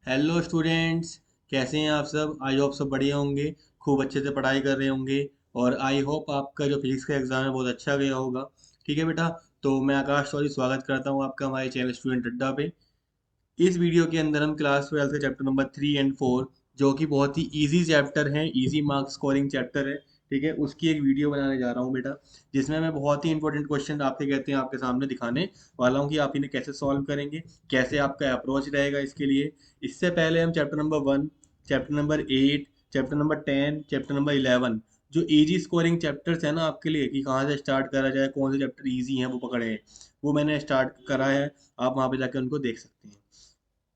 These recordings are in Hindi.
Hello students. कैसे हैं आप सब? आई होप सब बढ़िया होंगे, खूब अच्छे से पढ़ाई कर रहे होंगे। और आई होप आपका जो फिजिक्स का एग्ज़ाम है बहुत अच्छा गया होगा। ठीक है बेटा। तो मैं आकाश चौधरी स्वागत करता हूँ आपका हमारे चैनल स्टूडेंट अड्डा पे। इस वीडियो के अंदर हम क्लास 12 के चैप्टर नंबर 3 एंड 4, जो कि बहुत ही इजी चैप्टर है, इजी मार्क्स स्कोरिंग चैप्टर है, ठीक है, उसकी एक वीडियो बनाने जा रहा हूँ बेटा। जिसमें मैं बहुत ही इंपॉर्टेंट क्वेश्चन आपके कहते हैं आपके सामने दिखाने वाला हूँ कि आप इन्हें कैसे सॉल्व करेंगे, कैसे आपका अप्रोच रहेगा इसके लिए। इससे पहले हम chapter number 1, chapter number 8, chapter number 10, chapter number 11, जो इजी स्कोरिंग चैप्टर्स है ना आपके लिए, कि कहाँ से स्टार्ट करा जाए, कौन से चैप्टर इजी हैं वो पकड़े हैं, वो मैंने स्टार्ट करा है। आप वहाँ पे जाकर उनको देख सकते हैं।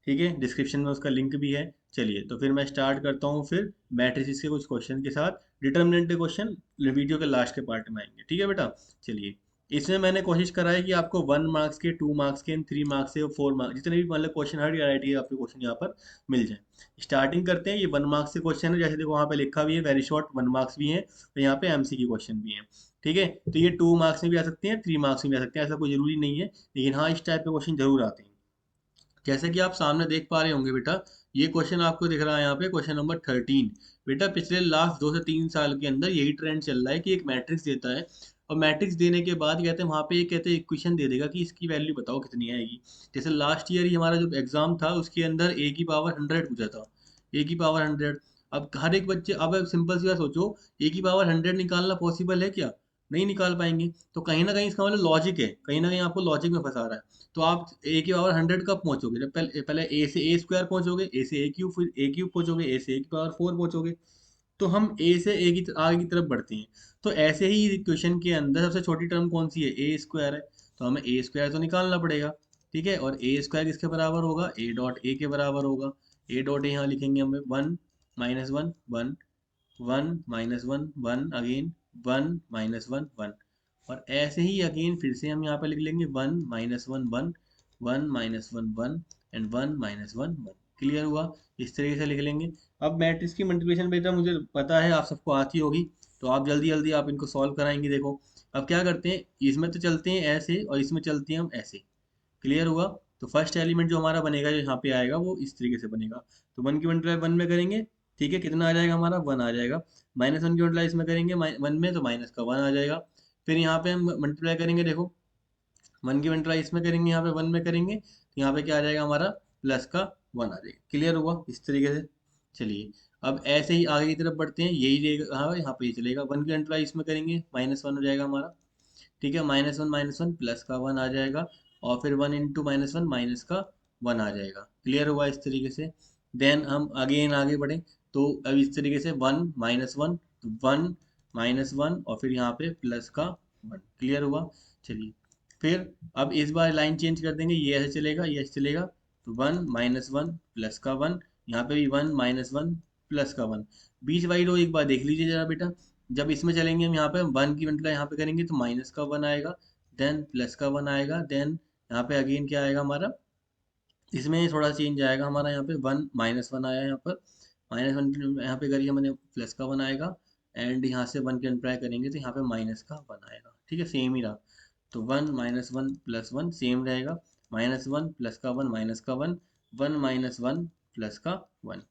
ठीक है, डिस्क्रिप्शन में उसका लिंक भी है। चलिए तो फिर मैं स्टार्ट करता हूँ फिर मैट्रिसेस के कुछ क्वेश्चन के साथ। डिटर्मिनेंट के क्वेश्चन वीडियो के लास्ट के पार्ट में आएंगे, ठीक है बेटा। चलिए, इसमें मैंने कोशिश करा है कि आपको 1 मार्क्स के, 2 मार्क्स के, 3 मार्क्स के और 4 मार्क्स, जितने भी मतलब क्वेश्चन, हर वैरायटी के आपके क्वेश्चन यहाँ पर मिल जाए। स्टार्टिंग करते हैं। ये 1 मार्क्स के क्वेश्चन है, जैसे देखो वहाँ पे लिखा भी है वेरी शॉर्ट 1 मार्क्स भी है, और यहाँ पे एमसीक्यू क्वेश्चन भी है। ठीक है, तो ये 2 मार्क्स में भी आ सकते हैं, 3 मार्क्स में भी आ सकते हैं, ऐसा कोई जरूरी नहीं है, लेकिन हाँ इस टाइप के क्वेश्चन जरूर आते हैं। जैसे कि आप सामने देख पा रहे होंगे बेटा, ये क्वेश्चन आपको दिख रहा है यहाँ पे, क्वेश्चन नंबर 13। बेटा पिछले लास्ट 2 से 3 साल के अंदर यही ट्रेंड चल रहा है कि एक मैट्रिक्स देता है, और मैट्रिक्स देने के बाद कहते हैं वहाँ पे, ये कहते हैं इक्वेशन दे देगा कि इसकी वैल्यू बताओ कितनी आएगी। जैसे लास्ट ईयर ही हमारा जो एग्जाम था उसके अंदर A की पावर 100 पूछा था। A की पावर 100। अब हर एक बच्चे, अब सिंपल सी बात सोचो, A की पावर 100 निकालना पॉसिबल है क्या? नहीं निकाल पाएंगे। तो कहीं ना कहीं इसका मतलब लॉजिक है, कहीं ना कहीं आपको लॉजिक में फंसा रहा है। तो आप A की पावर 100 कब पहुंचोगे? जब पहले पहले ए से ए स्क्वायर पहुंचोगे, ए से ए क्यूब, फिर ए क्यूब पहुंचोगे, ए से A की पावर 4 पहुंचोगे। तो हम ए से ए की आगे की तरफ बढ़ते हैं। तो ऐसे ही इक्वेशन के अंदर सबसे छोटी टर्म कौन सी है? ए स्क्वायर है। तो हमें ए स्क्वायर तो निकालना पड़ेगा। ठीक है, और ए स्क्वायर किसके बराबर होगा? ए डॉट ए के बराबर होगा। ए डॉट ए यहाँ लिखेंगे हमें, 1 - 1 1, 1 - 1 1 अगेन, 1 - 1 1। और ऐसे ही अगेन फिर से हम यहाँ पे लिख लेंगे 1 - 1 1, 1 - 1 1 एंड 1 - 1 1। क्लियर हुआ? इस तरीके से लिख लेंगे। अब मैट्रिक्स की मल्टीप्लिकेशन बेटा मुझे पता है आप सबको आती होगी, तो आप जल्दी जल्दी आप इनको सॉल्व कराएंगे। देखो अब क्या करते हैं, इसमें तो चलते हैं ऐसे और इसमें चलते हैं हम ऐसे। क्लियर हुआ? तो फर्स्ट एलिमेंट जो हमारा बनेगा, जो यहाँ पे आएगा, वो इस तरीके से बनेगा। तो 1 की मल्टीप्लाई 1 में करेंगे, ठीक है, कितना आ जाएगा हमारा? 1 आ जाएगा। -1 की मल्टीप्लाई इसमें करेंगे 1 में, तो माइनस का 1 आ जाएगा। फिर यहाँ पे हम मल्टीप्लाई करेंगे, देखो 1 की मल्टीप्लाई इसमें करेंगे, यहाँ पे 1 में करेंगे, तो यहाँ पे क्या आ जाएगा हमारा? प्लस का 1 आ जाएगा। क्लियर हुआ इस तरीके से? चलिए, अब ऐसे ही आगे की तरफ बढ़ते हैं, यही रहेगा, हाँ यहाँ पे ये चलेगा। 1 की मल्टीप्लाई इसमें करेंगे, -1 हो जाएगा हमारा। ठीक है, -1 - 1 प्लस का 1 आ जाएगा। और फिर 1 × -1 माइनस का 1 आ जाएगा। क्लियर हुआ इस तरीके से? देन हम अगेन आगे बढ़े, तो अब इस तरीके से 1 - 1, 1 - 1 और फिर यहाँ पे प्लस का 1। क्लियर हुआ? चलिए, फिर अब इस बार लाइन चेंज कर देंगे, ये ऐसे चलेगा, ये ऐसे चलेगा। तो 1 - 1 प्लस का 1, यहाँ पे भी 1 - 1 प्लस का 1। बीच वाली रो एक बार देख लीजिए जरा बेटा। जब इसमें चलेंगे हम, यहाँ पे 1 की मल्टीप्लाई यहाँ पे करेंगे, तो माइनस का 1 आएगा, देन प्लस का 1 आएगा, देन यहाँ पे अगेन क्या आएगा हमारा? इसमें थोड़ा चेंज आएगा हमारा, यहाँ पे 1 - 1 आया यहाँ पर, -1 यहाँ पे करिए मैंने, प्लस का 1 आएगा। एंड यहाँ से 1 की मल्टीप्लाई करेंगे तो यहाँ पे माइनस का 1 आएगा। ठीक है, सेम ही रहा। तो 1 - 1 प्लस 1 सेम रहेगा, -1 प्लस का 1 माइनस का 1, 1 - 1 प्लस का 1।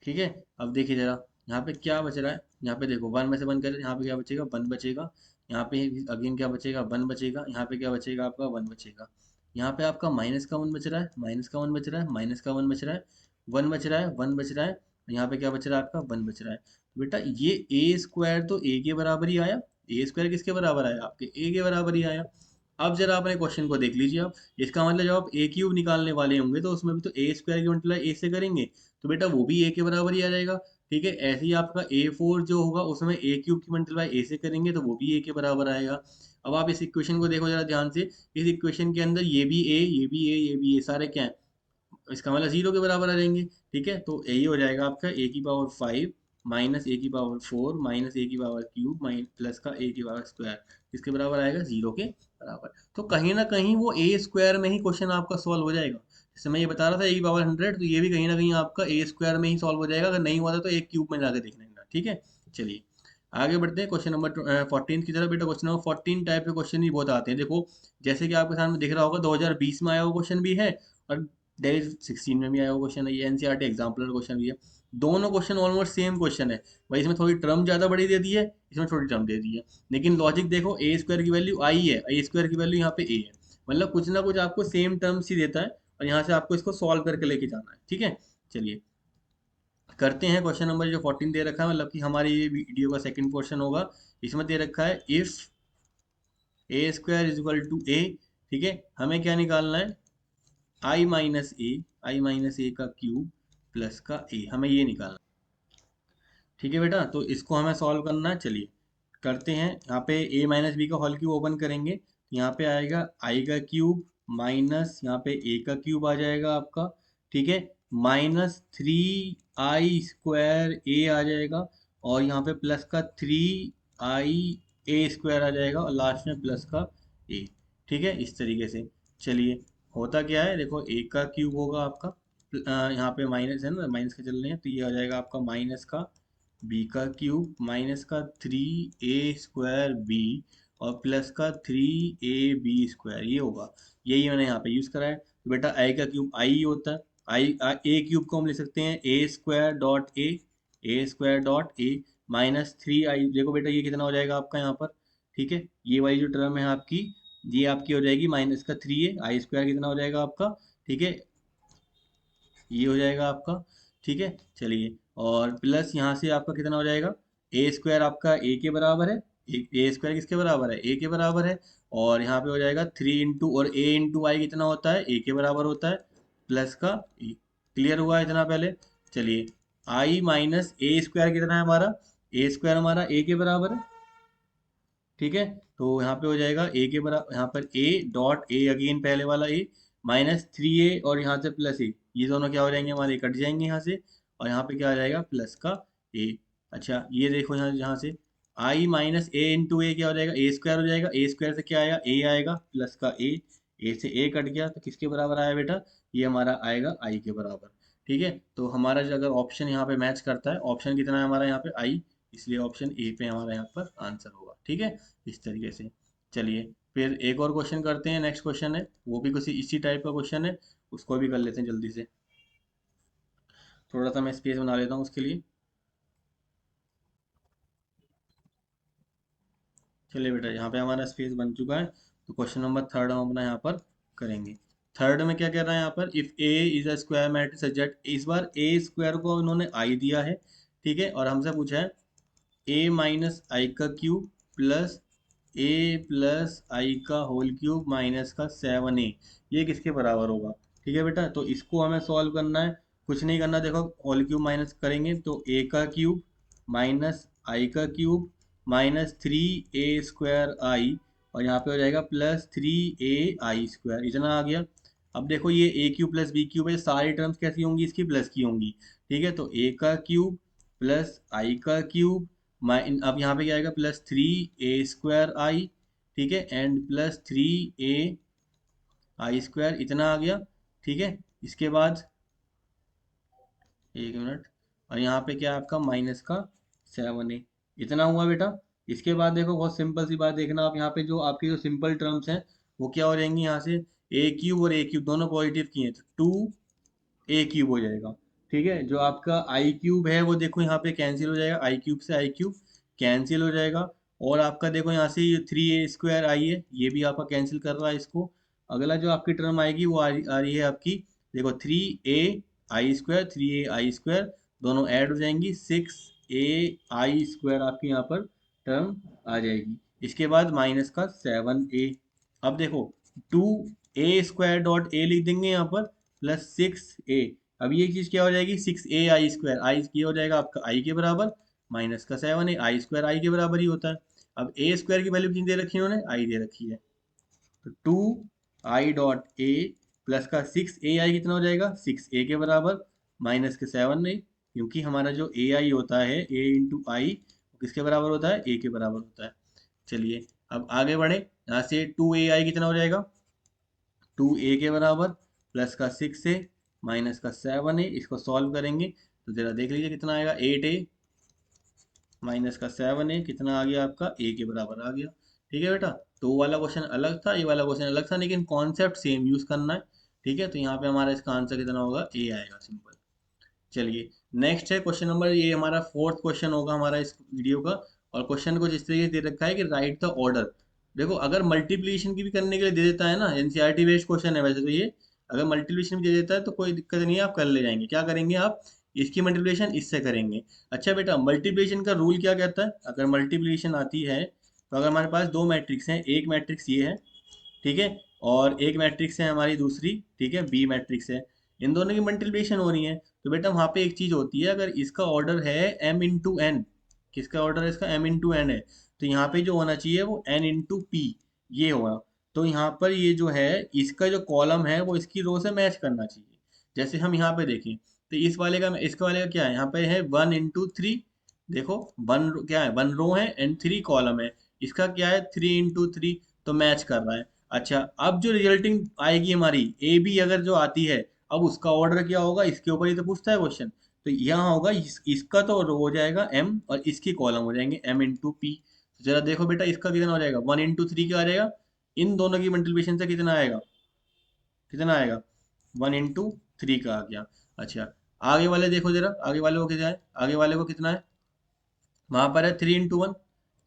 ठीक है, अब देखिए जरा यहाँ पे क्या बच रहा है। यहाँ पे देखो 1 में से 1 करें, यहाँ पे क्या बचेगा? 1 बचेगा। यहाँ पे अगेन क्या बचेगा? 1 बचेगा। यहाँ पे क्या बचेगा आपका? 1 बचेगा। यहाँ पे आपका माइनस का 1 बच रहा है, माइनस का 1 बच रहा है, माइनस का 1 बच रहा है, 1 बच रहा है, 1 बच रहा है। यहाँ पे क्या बच रहा है आपका? 1 बच रहा है। तो बेटा ये ए स्क्वायर तो ए के बराबर ही आया। ए स्क्वायर किसके बराबर आया? आपके ए के बराबर ही आया। अब जरा अपने क्वेश्चन को देख लीजिए आप। इसका मतलब जब आप ए क्यूब निकालने वाले होंगे तो उसमें भी तो ए स्क्वायर की मल्टीप्लाई ए से करेंगे, तो बेटा वो भी ए के बराबर ही आ जाएगा। ठीक है, ऐसे ही आपका A4 जो होगा उसमें ए क्यूब की मल्टीप्लाई ए से करेंगे तो वो भी ए के बराबर आएगा। अब आप इस इक्वेशन को देखो जरा ध्यान से। इस इक्वेशन के अंदर ये भी ए, ये भी ए, ये भी ए, सारे क्या है? इसका मतलब 0 के बराबर आ जाएंगे। ठीक है, तो यही हो जाएगा आपका A की पावर 5 माइनस A की पावर 4 माइनस A की पावर क्यूब माइन प्लस का A की पावर स्क्वायर, इसके बराबर आएगा 0 के बराबर। तो कहीं ना कहीं वो ए स्क्वायर में ही क्वेश्चन आपका सॉल्व हो जाएगा। जैसे मैं ये बता रहा था A की पावर 100, तो ये भी कहीं ना कहीं आपका ए स्क्वायर में ही सॉल्व हो जाएगा। अगर नहीं हुआ था तो एक क्यूब में जाकर देख लेना। ठीक है, चलिए आगे बढ़ते हैं क्वेश्चन नंबर 14 की तरफ। बेटा क्वेश्चन नंबर 14 टाइप के क्वेश्चन भी बहुत आते हैं। देखो जैसे कि आपके सामने दिख रहा होगा, 2020 में आया हुआ क्वेश्चन भी है, और डेली 16 में भी आया हुआ क्वेश्चन है, ये एनसीईआरटी एग्जाम्पलर क्वेश्चन भी है। दोनों क्वेश्चन ऑलमोस्ट सेम क्वेश्चन है भाई, इसमें थोड़ी टर्म ज़्यादा बड़ी दे दी है, इसमें थोड़ी टर्म दे दी है, लेकिन लॉजिक देखो, ए स्क्वायर की वैल्यू आई है, ए स्क्वायर की वैल्यू यहाँ पे ए है, मतलब कुछ ना कुछ आपको सेम टर्म्स ही देता है, और यहाँ से आपको इसको सॉल्व करके लेके जाना है, ठीक है। चलिए करते हैं क्वेश्चन नंबर जो 14 दे रखा है, मतलब कि हमारी ये वीडियो का सेकंड क्वेश्चन होगा। इसमें दे रखा है if A square is equal to A, ठीक है, हमें क्या निकालना है, आई माइनस ए का क्यूब प्लस का ए, हमें ये निकालना है, ठीक है बेटा। तो इसको हमें सॉल्व करना है, चलिए करते हैं। यहाँ पे ए माइनस बी का होल क्यूब ओपन करेंगे, यहाँ पे आएगा आई का क्यूब माइनस यहाँ पे ए का क्यूब आ जाएगा आपका, ठीक है, माइनस 3i² ए आ जाएगा, और यहाँ पे प्लस का 3i² आ जाएगा, और लास्ट में प्लस का ए, ठीक है, इस तरीके से। चलिए होता क्या है, देखो ए का क्यूब होगा आपका, यहाँ पे माइनस है ना, माइनस के चल रहे हैं, तो ये आ जाएगा आपका माइनस का बी का क्यूब माइनस का 3a² बी, और प्लस का 3ab², ये होगा, यही मैंने यहाँ पे यूज करा है। तो बेटा आई का क्यूब आई होता है, ए क्यूब को हम लिख सकते हैं a² dot A minus 3i, देखो बेटा ये कितना हो जाएगा आपका यहाँ पर, ठीक है, ये वाली जो टर्म है आपकी, ये आपकी हो जाएगी माइनस का 3a, आई² कितना हो जाएगा आपका, ठीक है, ये हो जाएगा आपका, ठीक है। चलिए और प्लस यहाँ से आपका कितना हो जाएगा, ए स्क्वायर आपका ए के बराबर है, ए स्क्वायर किसके बराबर है, ए के बराबर है, और यहाँ पे हो जाएगा 3 और ए इंटू आई कितना होता है, ए के बराबर होता है, प्लस का ए। क्लियर हुआ इतना पहले। चलिए आई माइनस ए स्क्वायर कितना है हमारा, ए स्क्वायर हमारा ए के बराबर है, ठीक है। तो यहाँ पे हो जाएगा ए के बराबर, यहाँ पर ए डॉट ए अगेन पहले वाला ए माइनस 3a, और यहाँ से प्लस ए, ये दोनों क्या हो जाएंगे हमारे, कट जाएंगे यहाँ से, और यहाँ पे क्या आ जाएगा प्लस का ए। अच्छा ये देखो यहाँ यहाँ से आई माइनस ए इंटू ए क्या हो जाएगा, ए स्क्वायर हो जाएगा, ए स्क्वायर से क्या आएगा, ए आएगा, प्लस का ए से ए कट गया, तो किसके बराबर आया बेटा, ये हमारा आएगा आई के बराबर, ठीक है। तो हमारा जो अगर ऑप्शन यहाँ पे मैच करता है, ऑप्शन कितना है हमारा यहाँ पे आई, इसलिए ऑप्शन ए पे हमारा यहाँ पर आंसर होगा, ठीक है, इस तरीके से। चलिए फिर एक और क्वेश्चन करते हैं, नेक्स्ट क्वेश्चन है वो भी किसी इसी टाइप का क्वेश्चन है, उसको भी कर लेते हैं जल्दी से, थोड़ा सा मैं स्पेस बना लेता हूँ उसके लिए। चलिए बेटा यहाँ पे हमारा स्पेस बन चुका है, तो क्वेश्चन नंबर थर्ड हम अपना यहाँ पर करेंगे। थर्ड में क्या कह रहा है यहाँ पर, if A is a square matrix such that, इस बार ए स्क्वायर को इन्होंने आई दिया है, ठीक है, और हमसे पूछा है ए माइनस आई का क्यूब प्लस ए प्लस आई का होल क्यूब माइनस का 7a, ये किसके बराबर होगा, ठीक है बेटा। तो इसको हमें सॉल्व करना है, कुछ नहीं करना, देखो होल क्यूब माइनस करेंगे तो ए का क्यूब माइनस आई का क्यूब माइनस 3a² आई, और यहाँ पे हो जाएगा प्लस 3a² इतना आ गया। अब देखो ये ए क्यूब प्लस बी क्यूब है, सारी टर्म्स कैसी होंगी, इसकी प्लस की होंगी, ठीक है। तो ए का क्यूब प्लस आई का क्यूब, अब यहाँ पे क्या आएगा, प्लस 3a² आई, ठीक है, एंड प्लस 3a² इतना आ गया, ठीक है। इसके बाद एक मिनट, और यहाँ पे क्या है आपका माइनस का 7a, इतना हुआ बेटा। इसके बाद देखो बहुत सिंपल सी बात देखना, आप यहाँ पे जो आपकी जो सिंपल टर्म्स हैं वो क्या हो जाएंगी, यहाँ से ए क्यूब और ए क्यूब दोनों पॉजिटिव किए हैं, तो 2a³ हो जाएगा, ठीक है। जो आपका आई क्यूब है वो देखो यहाँ पे कैंसिल हो जाएगा, आई क्यूब से आई क्यूब कैंसिल हो जाएगा, और आपका देखो यहाँ से ये 3a² आई है, ये भी आपका कैंसिल कर रहा है इसको। अगला जो आपकी टर्म आएगी वो आ रही है आपकी, देखो 3a² 3a² दोनों ऐड हो जाएंगी, 6a² आपकी यहाँ पर टर्म आ जाएगी। इसके बाद माइनस का 7a, अब देखो 2a² डॉट ए लिख देंगे यहाँ पर, प्लस 6a, अब ये चीज क्या हो जाएगी, 6a² आई ये हो जाएगा आपका आई के बराबर, माइनस का 7a, आई² आई के बराबर ही होता है। अब ए स्क्वायर की वैल्यू कितनी दे रखी है उन्होंने, आई दे रखी है, तो 2i डॉट ए प्लस का 6a आई कितना हो जाएगा, 6a के बराबर, माइनस के 7a, क्योंकि हमारा जो ए आई होता है, ए इंटू आई किसके बराबर होता है, ए के बराबर होता है। चलिए अब आगे बढ़े, यहाँ से 2a आई कितना हो जाएगा, 2a के बराबर, प्लस का 6a माइनस का 7a, इसको सॉल्व करेंगे तो जरा देख लीजिए कितना आएगा, 8a माइनस का 7a कितना आ गया आपका, a के बराबर आ गया, ठीक है बेटा। तो वो वाला क्वेश्चन अलग था, ये वाला क्वेश्चन अलग था, लेकिन कॉन्सेप्ट सेम यूज करना है। ठीक है, तो यहाँ पे हमारा इसका आंसर कितना होगा, ए आएगा, सिंपल। चलिए नेक्स्ट है क्वेश्चन नंबर, ये हमारा फोर्थ क्वेश्चन होगा हमारा इस वीडियो का। और क्वेश्चन कुछ इस तरीके से दे रखा है कि राइट द ऑर्डर। देखो अगर मल्टीप्लिकेशन की भी करने के लिए दे देता है ना, एनसीईआरटी बेस्ड क्वेश्चन है वैसे तो ये, अगर मल्टीप्लिकेशन भी दे देता है तो कोई दिक्कत नहीं है, आप कर ले जाएंगे। क्या करेंगे आप, इसकी मल्टीप्लिकेशन इससे करेंगे। अच्छा बेटा, मल्टीप्लिकेशन का रूल क्या कहता है, अगर मल्टीप्लिकेशन आती है तो अगर हमारे पास दो मैट्रिक्स हैं, एक मैट्रिक्स ये है, ठीक है, और एक मैट्रिक्स है हमारी दूसरी, ठीक है, बी मैट्रिक्स है, इन दोनों की मल्टीप्लिकेशन हो रही है, तो बेटा वहाँ पे एक चीज होती है, अगर इसका ऑर्डर है m इंटू एन, किसका ऑर्डर है इसका, m इंटू एन है, तो यहाँ पे जो होना चाहिए वो n इंटू पी, ये होगा। तो यहाँ पर ये जो है, इसका जो कॉलम है वो इसकी रो से मैच करना चाहिए। जैसे हम यहाँ पे देखें तो इस वाले का, इसका वाले का क्या है, यहाँ पे है 1 इंटू 3, देखो वन क्या है, 1 रो है एंड 3 कॉलम है, इसका क्या है 3 इंटू 3, तो मैच कर रहा है। अच्छा, अब जो रिजल्टिंग आएगी हमारी ए बी अगर जो आती है, अब उसका ऑर्डर क्या होगा, इसके ऊपर ही तो पूछता है क्वेश्चन, तो यहाँ होगा इसका तो रो हो जाएगा m और इसकी कॉलम हो जाएंगे m इंटू पी। जरा देखो बेटा इसका कितना हो जाएगा, 1 इंटू 3 क्या आ जाएगा, इन दोनों की मल्टीप्लिकेशन से कितना आएगा, कितना आएगा, 1 इंटू 3 का आ गया। अच्छा, आगे वाले देखो जरा, आगे वाले को कितना है, आगे वाले को कितना है, वहां पर है 3 इंटू 1,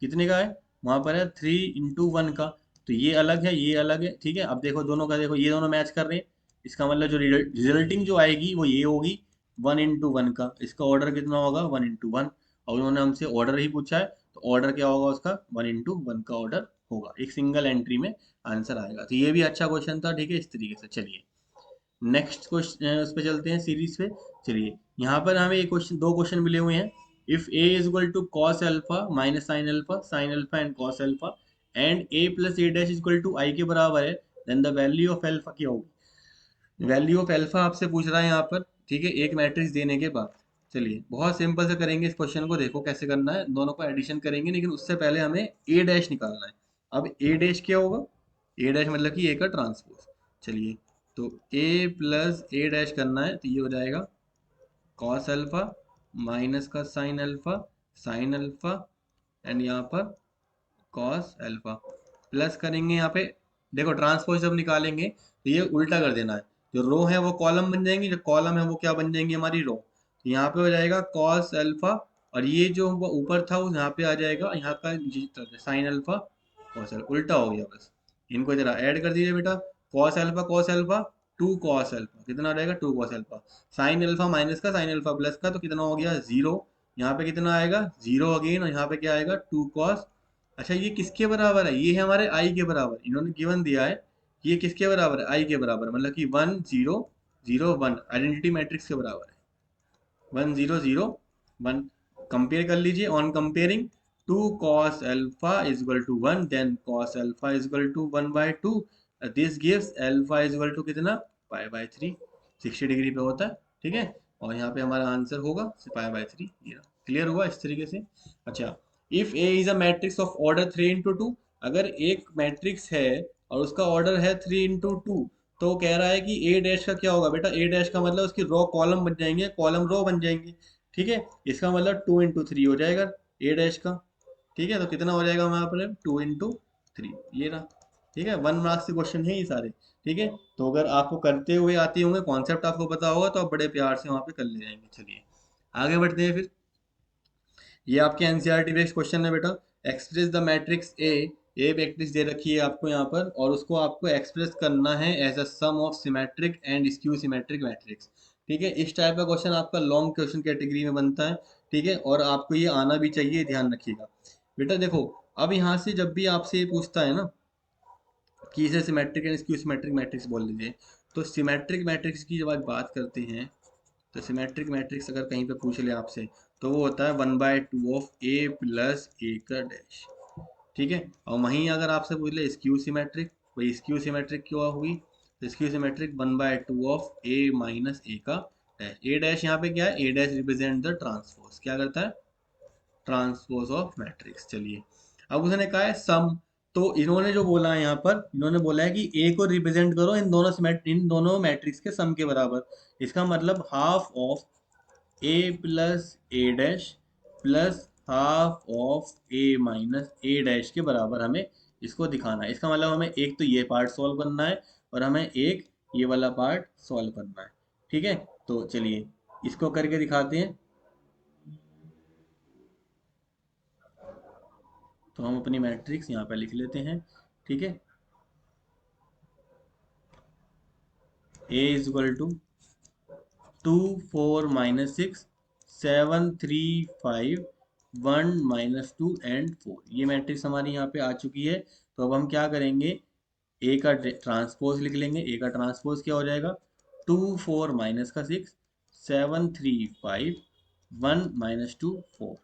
कितने का है, वहां पर है 3 इंटू 1 का, तो ये अलग है ये अलग है, ठीक है। अब देखो दोनों का, देखो ये दोनों मैच कर रहे हैं, इसका मतलब जो रिजल्टिंग जो आएगी वो ये होगी 1 इंटू 1 का, इसका ऑर्डर कितना होगा 1 इंटू 1, और उन्होंने हमसे ऑर्डर ही पूछा है, तो ऑर्डर क्या होगा उसका, 1 इंटू 1 का ऑर्डर होगा, एक सिंगल एंट्री में आंसर आएगा। तो ये भी अच्छा क्वेश्चन था, ठीक है, इस तरीके से। चलिए नेक्स्ट क्वेश्चन उस पर चलते हैं, सीरीज पे। चलिए यहाँ पर हमें एक क्वेश्चन, दो क्वेश्चन मिले हुए हैं। If A is equal to cos alpha minus sine alpha and cos alpha and A plus A dash equal to I के बराबर है, then the value of alpha क्या होगी। वैल्यू ऑफ अल्फा आपसे पूछ रहा है यहाँ पर, ठीक है, एक मैट्रिक्स देने के बाद। चलिए बहुत सिंपल से करेंगे इस क्वेश्चन को, देखो कैसे करना है, दोनों को एडिशन करेंगे, लेकिन उससे पहले हमें ए डैश निकालना है। अब ए डैश क्या होगा, ए डैश मतलब कि ए का ट्रांसपोज। चलिए, तो ए प्लस ए डैश करना है, तो ये हो जाएगा कॉस अल्फा माइनस का साइन अल्फा एंड यहाँ पर कॉस अल्फा, प्लस करेंगे यहाँ पे, देखो ट्रांसपोज जब निकालेंगे तो ये उल्टा कर देना है, जो रो है वो कॉलम बन जाएंगी, जो कॉलम है वो क्या बन जाएंगी, हमारी रो। तो यहाँ पे हो जाएगा कॉस अल्फा, और ये जो वो ऊपर था वो यहाँ पे आ जाएगा, यहाँ का साइन अल्फा कॉस अल्फा, उल्टा हो गया बस। इनको जरा ऐड कर दीजिए बेटा, कॉस अल्फा 2 कॉस अल्फा, कितना आ जाएगा 2 cos alpha, sine alpha minus का साइन अल्फा प्लस का, तो कितना हो गया 0, यहाँ पे कितना आएगा 0 अगेन, और यहाँ पे क्या आएगा 2 कॉस। अच्छा ये किसके बराबर है, ये है हमारे आई के बराबर, इन्होंने गिवन दिया है, ये किसके बराबर है, आई के बराबर, मतलब कि 1 0 0 1 आइडेंटिटी मैट्रिक्स के बराबर है, 1 0 0 1। कंपेयर कर लीजिए, on comparing 2 cos alpha is equal to 1, then cos alpha is equal to 1/2, this gives alpha is equal to कितना, पाई/3, 60 डिग्री पे होता है, ठीक है, और यहाँ पे हमारा आंसर होगा पाई/3। क्लियर हुआ इस तरीके से। अच्छा, if A is a matrix of order 3 into 2, अगर एक मैट्रिक्स है और उसका ऑर्डर है 3 इंटू 2, तो वो कह रहा है कि ए डैश का क्या होगा बेटा, ए डैश का मतलब उसकी रो कॉलम बन जाएंगे, कॉलम रो बन जाएंगे, ठीक है, इसका मतलब 2 इंटू 3 हो जाएगा ए डैश का, ठीक है, तो कितना हो जाएगा हमारा पर 2 इंटू 3, ये रहा, ठीक है, 1 मार्क्स के क्वेश्चन है ये सारे, ठीक है। तो अगर आपको करते हुए आते होंगे, कॉन्सेप्ट आपको पता होगा, तो आप बड़े प्यार से वहाँ पे कर ले जाएंगे। चलिए आगे बढ़ते हैं फिर, ये आपके एनसीईआरटी बेस्ड क्वेश्चन है बेटा। Express the matrix A matrix दे रखी है आपको यहाँ पर, और उसको आपको एक्सप्रेस करना है as a sum of symmetric and skew symmetric matrix, ठीक है। इस टाइप का क्वेश्चन आपका लॉन्ग क्वेश्चन कैटेगरी में बनता है, ठीक है, और आपको ये आना भी चाहिए, ध्यान रखिएगा बेटा। देखो अब यहाँ से जब भी आपसे ये पूछता है ना कि इसे symmetric and skew symmetric matrix बोल दीजिए, तो सिमेट्रिक मैट्रिक्स की जब आप बात करते हैं, तो सिमेट्रिक मैट्रिक्स अगर कहीं पे पूछ ले आपसे, तो वो होता है 1/2 ऑफ ए प्लस ए का डैश, ठीक है। और वहीं अगर आपसे पूछ ले स्क्यू सिमेट्रिक, भाई स्क्यू सिमेट्रिक क्यों होगी, तो skew symmetric 1/2 of A minus A का डैश, ए डैश यहाँ पे क्या है, A dash represent the transpose, क्या करता है, ट्रांसपोज ऑफ मैट्रिक्स। चलिए अब उसने कहा है सम, तो इन्होंने जो बोला है यहाँ पर, इन्होंने बोला है कि ए को रिप्रेजेंट करो इन दोनों मैट्रिक्स के सम के बराबर, इसका मतलब half of A plus A dash plus half of A minus A dash के बराबर हमें इसको दिखाना है। इसका मतलब हमें एक तो ये पार्ट सॉल्व करना है, और हमें एक ये वाला पार्ट सॉल्व करना है। ठीक है, तो चलिए इसको करके दिखाते हैं। तो हम अपनी मैट्रिक्स यहाँ पे लिख लेते हैं। ठीक है, ए इज इक्वल टू 2 4 - 6 7 3 5 1 - 2 एंड 4। ये मैट्रिक्स हमारी यहाँ पे आ चुकी है। तो अब हम क्या करेंगे, ए का ट्रांसपोज लिख लेंगे। ए का ट्रांसपोज क्या हो जाएगा, 2 4 - 6 7 3 5 1 - 2 4।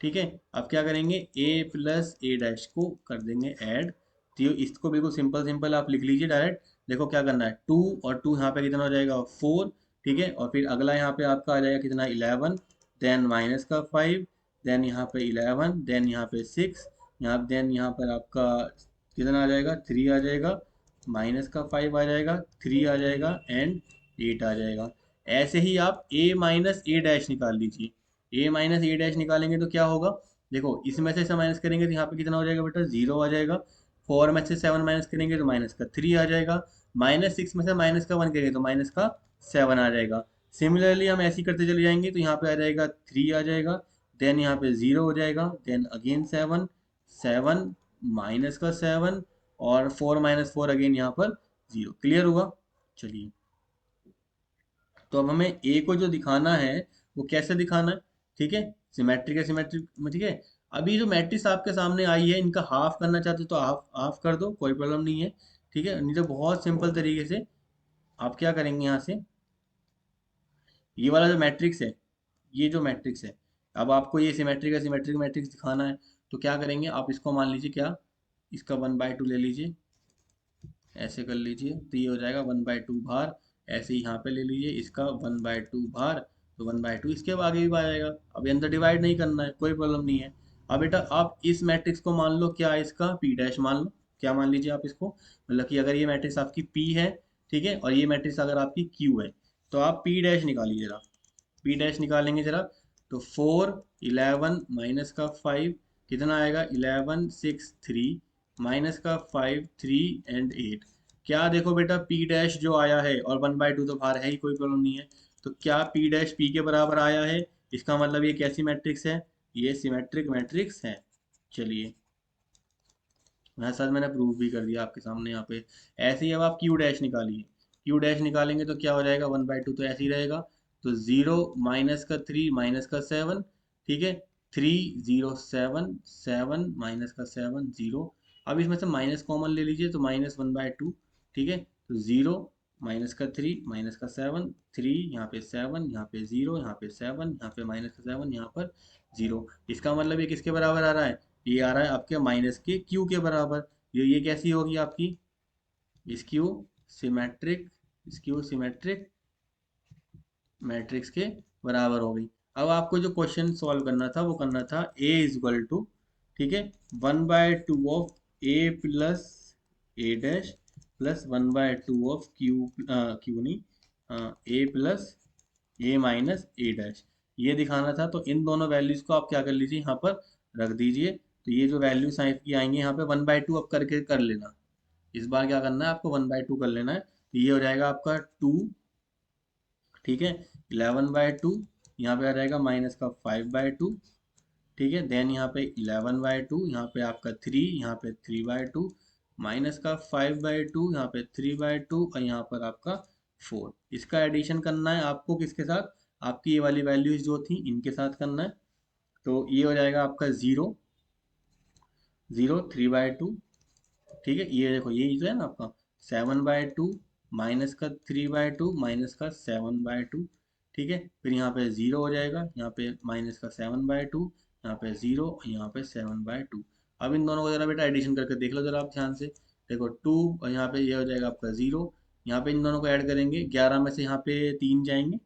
ठीक है, अब क्या करेंगे, ए प्लस ए डैश को कर देंगे ऐड। तो इसको बिल्कुल सिंपल सिंपल आप लिख लीजिए डायरेक्ट। देखो क्या करना है, 2 और 2 यहाँ पे कितना हो जाएगा 4। ठीक है, और फिर अगला यहाँ पे आपका आ जाएगा कितना 11, देन माइनस का 5, देन यहाँ पे 11, देन यहाँ पे 6, यहाँ देन यहाँ पर आपका कितना आ जाएगा 3 आ जाएगा, माइनस का 5 आ जाएगा, 3 आ जाएगा एंड 8 आ जाएगा। ऐसे ही आप a माइनस ए डैश निकाल लीजिए। a माइनस ए डैश निकालेंगे तो क्या होगा, देखो इसमें से माइनस करेंगे तो यहाँ पे कितना हो जाएगा बेटा 0 आ जाएगा। 4 में से 7 माइनस करेंगे तो माइनस का 3 आ जाएगा। -6 में से माइनस का 1 करेंगे तो माइनस का 7 आ जाएगा। सिमिलरली हम ऐसे ही करते चले जाएंगे, तो यहाँ पे आ जाएगा 3 आ जाएगा, देन यहाँ पे 0 हो जाएगा, देन अगेन 7, 7 माइनस का 7 और 4 - 4 अगेन यहाँ पर 0। क्लियर हुआ। चलिए, तो अब हमें ए को जो दिखाना है वो कैसे दिखाना है। ठीक है, सिमेट्रिक है, सिमेट्रिक में। ठीक है, अभी जो मैट्रिक्स आपके सामने आई है इनका हाफ करना चाहते हो तो हाफ हाफ कर दो, कोई प्रॉब्लम नहीं है। ठीक है, नहीं तो बहुत सिंपल तरीके से आप क्या करेंगे, यहाँ से ये वाला जो मैट्रिक्स है, ये जो मैट्रिक्स है, अब आपको ये सिमेट्रिक है, सिमेट्रिक मैट्रिक्स दिखाना है। तो क्या करेंगे, आप इसको मान लीजिए क्या, इसका 1/2 ले लीजिए, ऐसे कर लीजिए तो ये हो जाएगा 1/2 भार। ऐसे ही यहाँ पे ले लीजिए इसका 1/2 भार, तो 1/2 इसके आगे भी आ जाएगा। अब ये अंदर डिवाइड नहीं करना है, कोई प्रॉब्लम नहीं है। अब बेटा आप इस मैट्रिक्स को मान लो क्या है, इसका पी डैश मान लो। क्या मान लीजिए आप इसको, मतलब कि अगर ये मैट्रिक्स आपकी पी है, ठीक है, और ये मैट्रिक्स अगर आपकी क्यू है, तो आप पी डैश निकालिए जरा। पी डैश निकालेंगे जरा, तो 4 11 माइनस का 5 कितना आएगा 11 6 3 माइनस का 5 3 एंड 8। क्या देखो बेटा पी डैश जो आया है, और 1/2 तो बाहर है ही, कोई प्रॉब्लम नहीं है। तो क्या पी डैश पी के बराबर आया है, इसका मतलब ये कैसी मैट्रिक्स है, ये सिमेट्रिक मैट्रिक्स है। चलिए, मैं सर मैंने प्रूव भी कर दिया आपके सामने यहाँ पे। ऐसे ही अब आप क्यू डैश निकालिए। क्यू डैश निकालेंगे तो क्या हो जाएगा 1/2 तो ऐसे ही रहेगा। तो 0 माइनस का 3 माइनस का 7। ठीक है, 3 0 7 7 माइनस का 7 0। अब इसमें से माइनस कॉमन ले लीजिए, तो -1/2। ठीक है, तो 0 माइनस का 3 माइनस का 7 3, यहाँ पे 7, यहाँ पे 0, यहाँ पे 7, यहाँ पे माइनस का 7, यहाँ पर 0। इसका मतलब ये किसके बराबर आ रहा है, ये आ रहा है आपके माइनस के क्यू के बराबर। ये कैसी होगी आपकी skew symmetric, skew symmetric matrix के बराबर हो गई। अब आपको जो क्वेश्चन सॉल्व करना था वो करना था ए इज इक्वल टू, ठीक है, 1/2 of A plus A dash plus 1/2 of Q, Q नहीं, ए प्लस ए माइनस ए डैश, ये दिखाना था। तो इन दोनों वैल्यूज को आप क्या कर लीजिए, यहाँ पर रख दीजिए। तो ये जो वैल्यू साइन की आएंगे यहाँ पे 1/2 अब करके कर लेना। इस बार क्या करना है आपको 1/2 कर लेना है। तो ये हो जाएगा आपका 2। ठीक है, 11/2, यहाँ पे आ जाएगा माइनस का 5/2। ठीक है, देन यहाँ पे 11/2, यहाँ पे आपका 3, यहाँ पे 3/2, माइनस का 5/2, यहाँ पे 3/2 और यहाँ पर आपका 4। इसका एडिशन करना है आपको किसके साथ, आपकी ये वाली वैल्यूज जो थी इनके साथ करना है। तो ये हो जाएगा आपका 0 0 3/2। ठीक है, ये देखो ये जो है ना आपका 7/2 माइनस का 3/2 माइनस का 7/2। ठीक है, फिर यहाँ पे 0 हो जाएगा, यहाँ पे माइनस का 7/2, यहाँ पे 0 और यहाँ पे 7/2। अब इन दोनों को जरा बेटा एडिशन करके देख लो जरा आप ध्यान से। देखो 2 और यहाँ पे ये हो जाएगा आपका 0। यहाँ पे इन दोनों को ऐड करेंगे, 11 में से यहाँ पे 3 जाएंगे,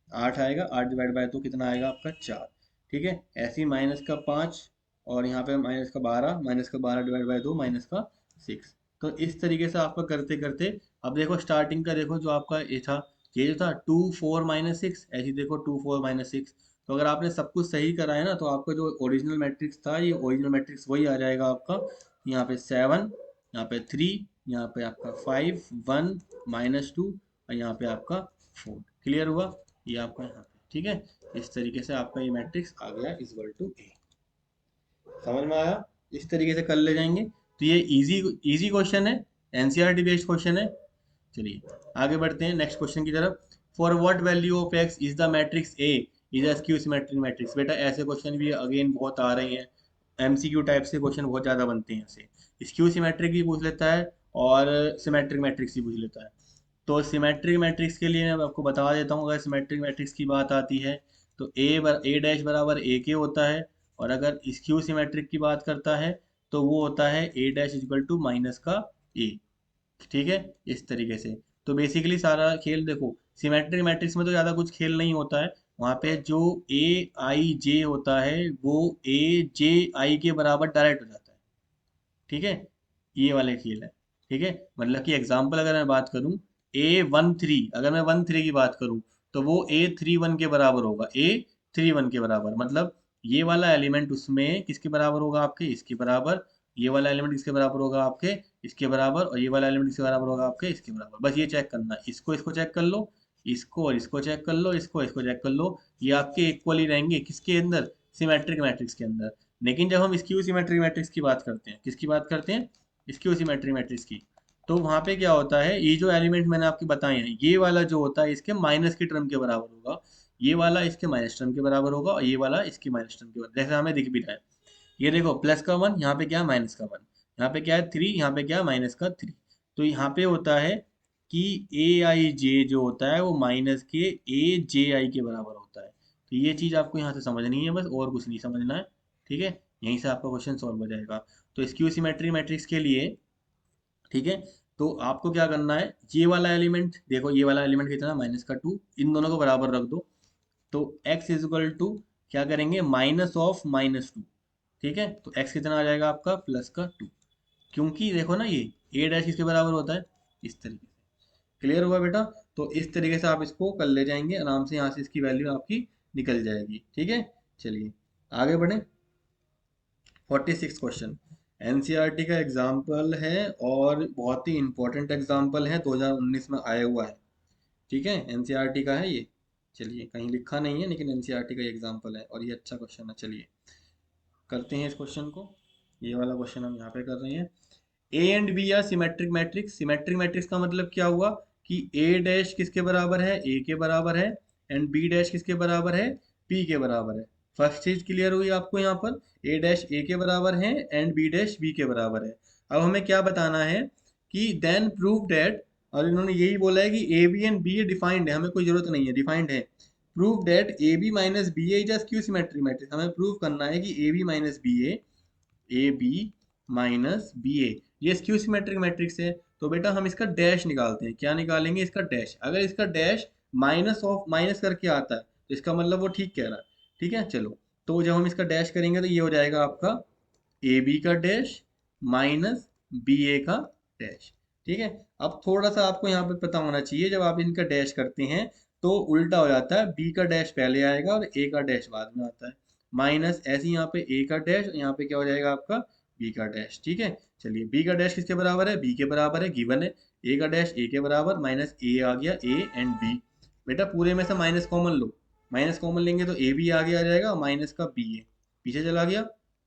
8 आएगा, 8/2 कितना आएगा आपका 4। ठीक है, ऐसे ही माइनस का 5 और यहाँ पे माइनस का 12, -12/2 -6। तो इस तरीके से आपका करते करते, अब देखो स्टार्टिंग का देखो जो आपका ये था, ये जो था 2 4 -6, ऐसे ही देखो 2 4 -6। तो अगर आपने सब कुछ सही करा है ना, तो आपका जो ओरिजिनल मैट्रिक्स था, ये ओरिजिनल मैट्रिक्स वही आ जाएगा आपका। यहाँ पे 7, यहाँ पे 3, यहाँ पे आपका 5 1 -2 और यहाँ पे आपका 4। क्लियर हुआ? ये आपका यहाँ पे, ठीक है। इस तरीके से आपका ये मैट्रिक्स आ गया इक्वल टू ए। समझ में आया? इस तरीके से कर ले जाएंगे। तो ये इजी इजी क्वेश्चन है, एनसीईआरटी बेस्ड क्वेश्चन है। चलिए आगे बढ़ते हैं नेक्स्ट क्वेश्चन की तरफ। For what value of x is the matrix A is a skew symmetric matrix. बेटा ऐसे क्वेश्चन भी अगेन बहुत आ रहे हैं, एमसीक्यू टाइप से क्वेश्चन बहुत ज़्यादा बनते हैं ऐसे। स्क्यू सिमेट्रिक भी पूछ लेता है और सिमेट्रिक मैट्रिक्स भी पूछ लेता है। तो सिमेट्रिक मैट्रिक्स के लिए मैं आपको बता देता हूँ, अगर सिमेट्रिक मैट्रिक्स की बात आती है तो ए डैश बराबर ए के होता है, और अगर स्क्यू सिमेट्रिक की बात करता है तो वो होता है A dash equal to minus का ए। ठीक है, इस तरीके से। तो बेसिकली सारा खेल देखो, सिमेट्रिक मैट्रिक्स में तो ज़्यादा कुछ खेल नहीं होता है। वहाँ पे जो ए आई जे होता है वो ए जे आई के बराबर डायरेक्ट हो जाता है। ठीक है, ये वाले खेल है। ठीक है, मतलब कि एग्जांपल अगर मैं बात करूं, A13, अगर मैं 13 की बात करूं तो वो A31 के बराबर होगा, A31 के बराबर। मतलब ये वाला एलिमेंट उसमें किसके बराबर होगा? आपके इसके बराबर। ये वाला एलिमेंट किसके बराबर होगा? आपके इसके बराबर। और ये वाला एलिमेंट किसके बराबर होगा? आपके इसके बराबर। बस ये चेक करना है, इसको इसको चेक कर लो, इसको और इसको चेक कर लो, इसको इसको चेक कर लो। ये आपके इक्वली रहेंगे किसके अंदर? सिमेट्रिक मैट्रिक्स के अंदर। लेकिन जब हम स्क्यू सिमेट्रिक मैट्रिक्स की बात करते हैं, किसकी बात करते हैं? स्क्यू सिमेट्रिक मैट्रिक्स की। तो वहां पे क्या होता है, ये जो एलिमेंट मैंने आपके बताए हैं, ये वाला जो होता है इसके माइनस की टर्म के बराबर होगा, ये वाला इसके माइनस टर्म के बराबर होगा, और ये वाला इसके माइनस टर्म के बराबर, जैसे हमें दिख भी रहा है। ये देखो प्लस का 1, यहाँ पे क्या है? माइनस का 1। यहाँ पे क्या है? 3, यहाँ पे क्या है? माइनस का 3। तो यहाँ पे होता है कि ए आई जे जो होता है वो माइनस के ए जे आई के बराबर होता है। तो ये चीज़ आपको यहाँ से समझनी है बस, और कुछ नहीं समझना है। ठीक है, यहीं से आपका क्वेश्चन सॉल्व हो जाएगा। तो स्क्यू सिमेट्री मैट्रिक्स के लिए, ठीक है, तो आपको क्या करना है, ये वाला एलिमेंट देखो, ये वाला एलिमेंट कितना? माइनस का 2। इन दोनों को बराबर रख दो। तो x इज इक्वल टू क्या करेंगे? Minus of -2। ठीक है, तो x कितना आ जाएगा आपका? प्लस का 2। क्योंकि देखो ना, ये a डैश किसके बराबर होता है? इस तरीके से। क्लियर हुआ बेटा? तो इस तरीके से आप इसको कर ले जाएंगे आराम से, यहाँ से इसकी वैल्यू आपकी निकल जाएगी। ठीक है, चलिए आगे बढ़े। 46 क्वेश्चन एनसीईआरटी का एग्जाम्पल है, और बहुत ही इंपॉर्टेंट एग्जाम्पल है, 2019 में आया हुआ है। ठीक है, एनसीईआरटी का है ये। चलिए, कहीं लिखा नहीं है लेकिन एनसीईआरटी का एग्जाम्पल है, और ये अच्छा क्वेश्चन है। चलिए करते हैं इस क्वेश्चन को। ये वाला क्वेश्चन हम यहाँ पे कर रहे हैं। A and B are symmetric matrix. Symmetric matrix का मतलब क्या हुआ कि ए डैश किसके बराबर है? ए के बराबर है। एंड बी डैश किसके बराबर है? बी के बराबर है। फर्स्ट चीज क्लियर हुई आपको यहाँ पर, ए डैश ए के बराबर है एंड बी डैश बी के बराबर है। अब हमें क्या बताना है कि देन प्रूव दैट, और इन्होंने यही बोला है कि A B and B A defined है, हमें कोई जरूरत नहीं है, डिफाइंड है। Prove that A B minus B A is a skew symmetric matrix. हमें प्रूव करना है कि A B minus B A ये स्क्यू सिमेट्रिक मैट्रिक्स है। तो बेटा हम इसका डैश निकालते हैं। क्या निकालेंगे? इसका डैश। अगर इसका डैश माइनस ऑफ माइनस करके आता है तो इसका मतलब वो ठीक कह रहा है। ठीक है, चलो। तो जब हम इसका डैश करेंगे तो ये हो जाएगा आपका ए बी का डैश माइनस बी ए का डैश। ठीक है, अब थोड़ा सा आपको यहाँ पे पता होना चाहिए, जब आप इनका डैश करते हैं तो उल्टा हो जाता है, बी का डैश पहले आएगा और ए का डैश बाद में आता है। माइनस ऐसे यहाँ पे ए का डैश, यहाँ पे क्या हो जाएगा आपका? बी का डैश। ठीक है, चलिए बी का डैश किसके बराबर है? बी के बराबर है, गिवन है। ए का डैश ए के बराबर, माइनस ए आ गया, ए एंड बी। बेटा पूरे में से माइनस कॉमन लो, माइनस कॉमन लेंगे तो ए बी आगे आ जाएगा, माइनस का बी ए पीछे चला गया।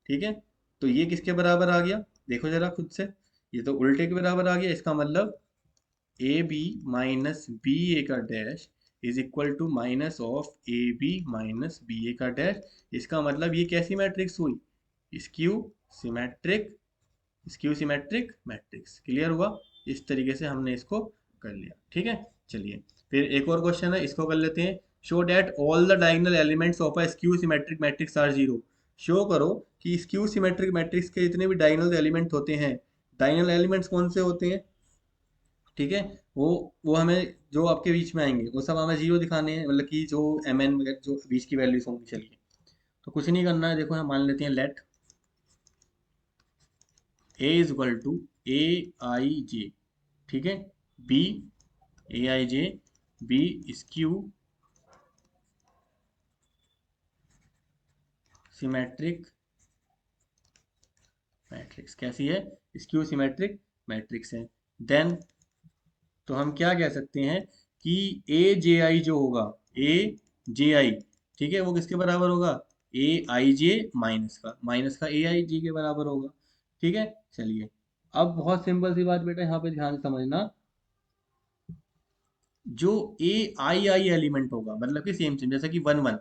ठीक है, तो ये किसके बराबर आ गया? देखो जरा खुद से, ये तो उल्टे के बराबर आ गया। इसका मतलब A B minus B A का dash is equal to minus of A B minus B A का डैश। इसका मतलब ये कैसी मैट्रिक्स हुई? Skew symmetric, skew symmetric matrix. Clear हुआ? इस तरीके से हमने इसको कर लिया। ठीक है, चलिए फिर एक और क्वेश्चन है, इसको कर लेते हैं। Show that all the diagonal elements of a skew symmetric matrix are zero. Show करो कि स्क्यू सिमेट्रिक मैट्रिक्स के जितने भी डायगोनल एलिमेंट होते हैं, डायगोनल एलिमेंट्स कौन से होते हैं? ठीक है, वो हमें जो आपके बीच में आएंगे वो सब हमें जीरो दिखाने हैं, मतलब कि जो एम एन वगैरह जो बीच की वैल्यूज होंगी। चलिए, तो कुछ नहीं करना है, देखो हम मान लेते हैं let A is equal to A I J. ठीक है, B A I J B skew symmetric matrix. कैसी है? स्क्यू सिमेट्रिक मैट्रिक्स है। देन तो हम क्या कह सकते हैं कि ए जे आई जो होगा, ए जे आई, ठीक है, वो किसके बराबर होगा, ए आई जे माइनस का ए आई जे के बराबर होगा। ठीक है, चलिए अब बहुत सिंपल सी बात बेटा यहाँ पे ध्यान से समझना, जो ए आई आई एलिमेंट होगा मतलब कि सेम सेम जैसे कि 1 1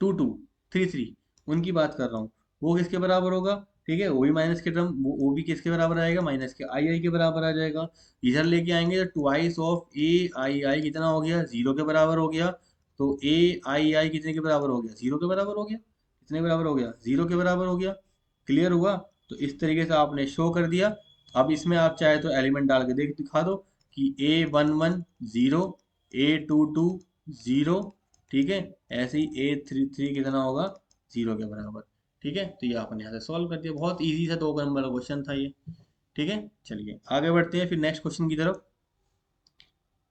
2 2 3 3, उनकी बात कर रहा हूँ, वो किसके बराबर होगा, ठीक है, वो भी माइनस के टर्म, वो भी किसके बराबर आएगा, माइनस के आई आई के बराबर आ जाएगा। इधर लेके आएंगे तो ट्वाइस ऑफ ए आई आई कितना हो गया, जीरो के बराबर हो गया। तो ए आई आई कितने के बराबर हो गया, जीरो के बराबर हो गया। कितने के बराबर हो गया, जीरो के बराबर हो गया। क्लियर हुआ। तो इस तरीके से आपने शो कर दिया। अब इसमें आप चाहे तो एलिमेंट डाल के देख दिखा दो कि A one one zero, A two two zero, ठीक है, ऐसे ही ए थ्री थ्री कितना होगा, जीरो के बराबर। ठीक है, तो ये आपने यहाँ से सॉल्व कर दिया, बहुत इजी सा 2 नंबर का क्वेश्चन था ये। ठीक है, चलिए आगे बढ़ते हैं फिर नेक्स्ट क्वेश्चन की तरफ।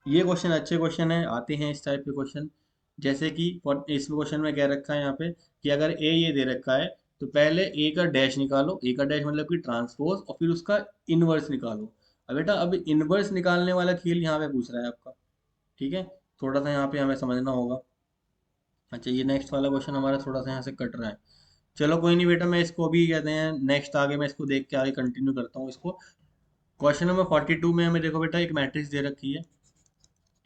ये क्वेश्चन अच्छे क्वेश्चन है, आते हैं इस टाइप के क्वेश्चन। जैसे कि इस क्वेश्चन में क्या रखा है यहाँ पे कि अगर ए ये दे रखा है तो पहले ए का डैश निकालो, ए का डैश मतलब कि ट्रांसपोज, और फिर उसका इनवर्स निकालो। अब बेटा अब इनवर्स निकालने वाला खेल यहाँ पे पूछ रहा है आपका। ठीक है, थोड़ा सा यहाँ पे हमें समझना होगा। अच्छा, ये नेक्स्ट वाला क्वेश्चन हमारा थोड़ा सा यहाँ से कट रहा है। चलो कोई नहीं बेटा, मैं इसको भी कहते हैं नेक्स्ट आगे मैं इसको देख के आगे कंटिन्यू करता हूँ इसको। क्वेश्चन नंबर 42 में हमें देखो बेटा एक मैट्रिक्स दे रखी है,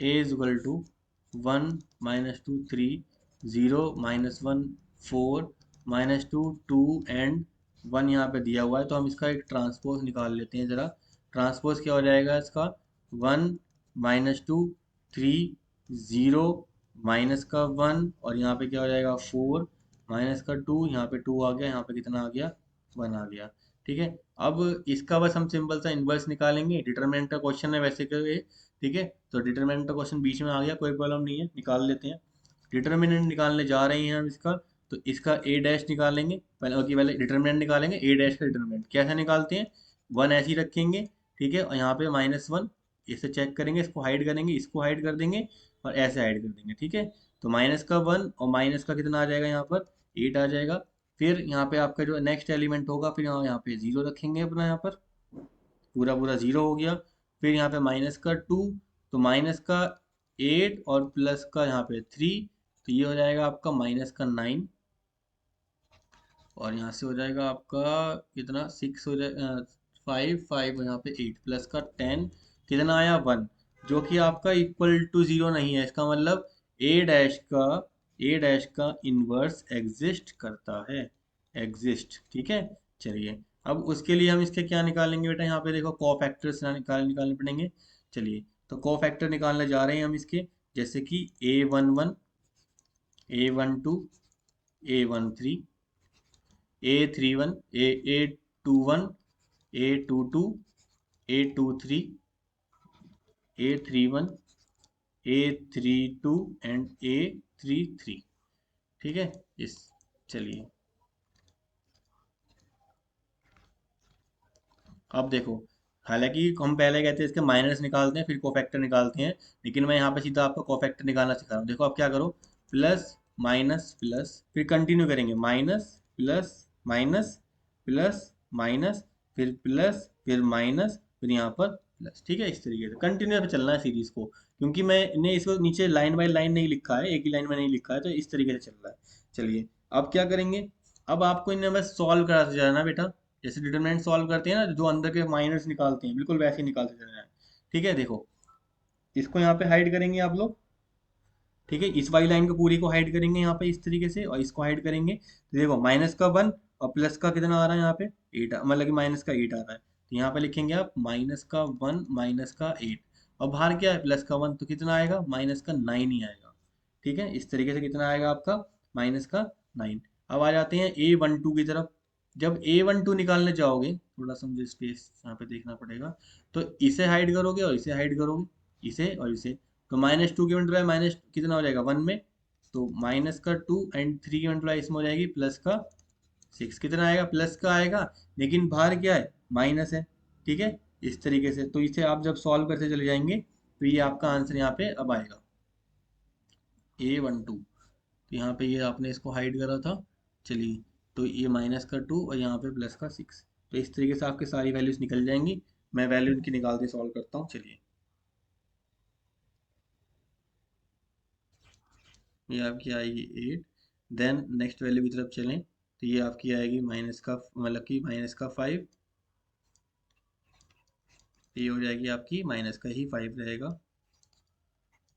ए इज इक्वल टू 1 - 2 3 0 -1 4 -2 2 एंड 1 यहाँ पे दिया हुआ है, तो हम इसका एक ट्रांसपोज निकाल लेते हैं जरा। ट्रांसपोज क्या हो जाएगा इसका, 1 - 2 3 0 माइनस का 1, और यहाँ पे क्या हो जाएगा 4 माइनस का 2, यहाँ पे 2 आ गया, यहाँ पे कितना आ गया, 1 आ गया। ठीक है, अब इसका बस हम सिंपल सा इन्वर्स निकालेंगे, डिटरमिनेंट का क्वेश्चन है वैसे के ये। ठीक है, तो डिटरमिनेंट का क्वेश्चन बीच में आ गया, कोई प्रॉब्लम नहीं है, निकाल लेते हैं। डिटरमिनेंट निकालने जा रहे हैं हम इसका, तो इसका ए डैश निकालेंगे पहले, ओके पहले डिटरमिनेंट निकालेंगे, ए डैश का डिटरमिनेंट कैसे निकालते हैं, 1 ऐसे ही रखेंगे, ठीक है, और यहाँ पे -1, इसे चेक करेंगे, इसको हाइड करेंगे, इसको हाइड कर देंगे, और ऐसे हाइड कर देंगे। ठीक है, तो माइनस का 1 और माइनस का कितना आ जाएगा यहाँ पर, 8 आ जाएगा। फिर यहाँ पे आपका जो नेक्स्ट एलिमेंट होगा, फिर यहाँ पे जीरो रखेंगे अपना, यहाँ पर पूरा पूरा जीरो हो गया। फिर यहाँ पे माइनस का 2, तो माइनस का 8 और प्लस का यहाँ पे 3, तो ये हो जाएगा आपका -9, और यहाँ से हो जाएगा आपका कितना 6 हो जाए, 5 5 यहाँ पे 8 प्लस का 10, कितना आया 1, जो कि आपका इक्वल टू जीरो नहीं है। इसका मतलब ए डैश का इन्वर्स एग्जिस्ट करता है, एग्जिस्ट। ठीक है, चलिए अब उसके लिए हम इसके क्या निकालेंगे बेटा, यहाँ पे देखो कोफैक्टर्स निकालने पड़ेंगे। चलिए, तो कोफैक्टर निकालने जा रहे हैं हम इसके, जैसे कि A11 A12 A13 A31 A21 A22 A23 A31 A32 and A33। ठीक है, इस चलिए अब देखो, हालांकि हम पहले कहते हैं इसके माइनस निकालते हैं फिर कोफैक्टर निकालते हैं, लेकिन मैं यहाँ पे सीधा आपको कोफैक्टर निकालना सिखा रहा हूँ। देखो आप क्या करो, प्लस माइनस प्लस, फिर कंटिन्यू करेंगे, minus plus minus plus minus, फिर प्लस फिर माइनस, फिर यहाँ पर प्लस। ठीक है, इस तरीके से कंटिन्यू पे चलना है सीरीज को, क्योंकि मैंने इसको नीचे लाइन बाय लाइन नहीं लिखा है, एक ही लाइन में नहीं लिखा है, तो इस तरीके से चल रहा है। चलिए अब क्या करेंगे, अब आपको इन्हें बस सॉल्व करा जाना बेटा, जैसे डिटरमिनेंट सॉल्व करते हैं ना, जो अंदर के माइनस निकालते हैं, बिल्कुल वैसे ही निकालते जाना है। ठीक है, देखो इसको यहाँ पे हाइड करेंगे आप लोग। ठीक है, इस वाली लाइन को पूरी को हाइड करेंगे यहाँ पे इस तरीके से, और इसको हाइड करेंगे, तो देखो माइनस का 1 और प्लस का कितना आ रहा है यहाँ पे 8, मतलब कि माइनस का 8 आ रहा है, तो यहाँ पे लिखेंगे आप -1 -8, और बाहर क्या है +1, तो कितना आएगा -9 ही आएगा। ठीक है, इस तरीके से कितना आएगा आपका -9। अब आ जाते हैं A12 की तरफ। जब A12 निकालने जाओगे, थोड़ा सा मुझे स्पेस यहाँ पे देखना पड़ेगा, तो इसे हाइड करोगे और इसे हाइड करोगे, इसे और इसे, तो -2 की मल्टीप्लाई माइनस कितना हो जाएगा 1 में, तो माइनस का 2 एंड 3 की मल्टीप्लाई इसमें हो जाएगी प्लस का 6, कितना आएगा प्लस का आएगा, लेकिन बाहर क्या है माइनस है। ठीक है, इस तरीके से, तो इसे आप जब सॉल्व करते चले जाएंगे तो ये आपका आंसर यहाँ पे अब आएगा A12। तो यहाँ पे ये आपने इसको हाइड करा था। चलिए, तो ये -2 और यहाँ पे प्लस का 6, तो इस तरीके से आपकी सारी वैल्यूज निकल जाएंगी। मैं वैल्यू इनकी निकाल के सॉल्व करता हूँ, चलिए। ये आपकी आएगी 8। देन नेक्स्ट वैल्यू की तरफ चलें तो ये आपकी आएगी माइनस का, मतलब कि माइनस का 5। ये हो जाएगी आपकी माइनस का ही 5 रहेगा।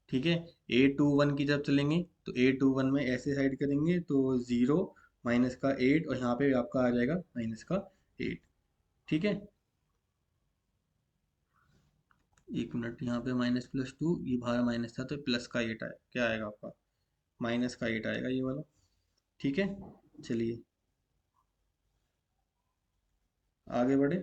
ठीक है, A21 की तरफ चलेंगे तो A21 में ऐसे साइड करेंगे तो 0 माइनस का 8 और यहाँ पे आपका आ जाएगा माइनस का 8। ठीक है, एक मिनट, यहाँ पे माइनस प्लस 2, ये बाहर माइनस था तो प्लस का 8 आया, क्या आएगा आपका माइनस का 8 आएगा ये वाला। ठीक है, चलिए आगे बढ़े।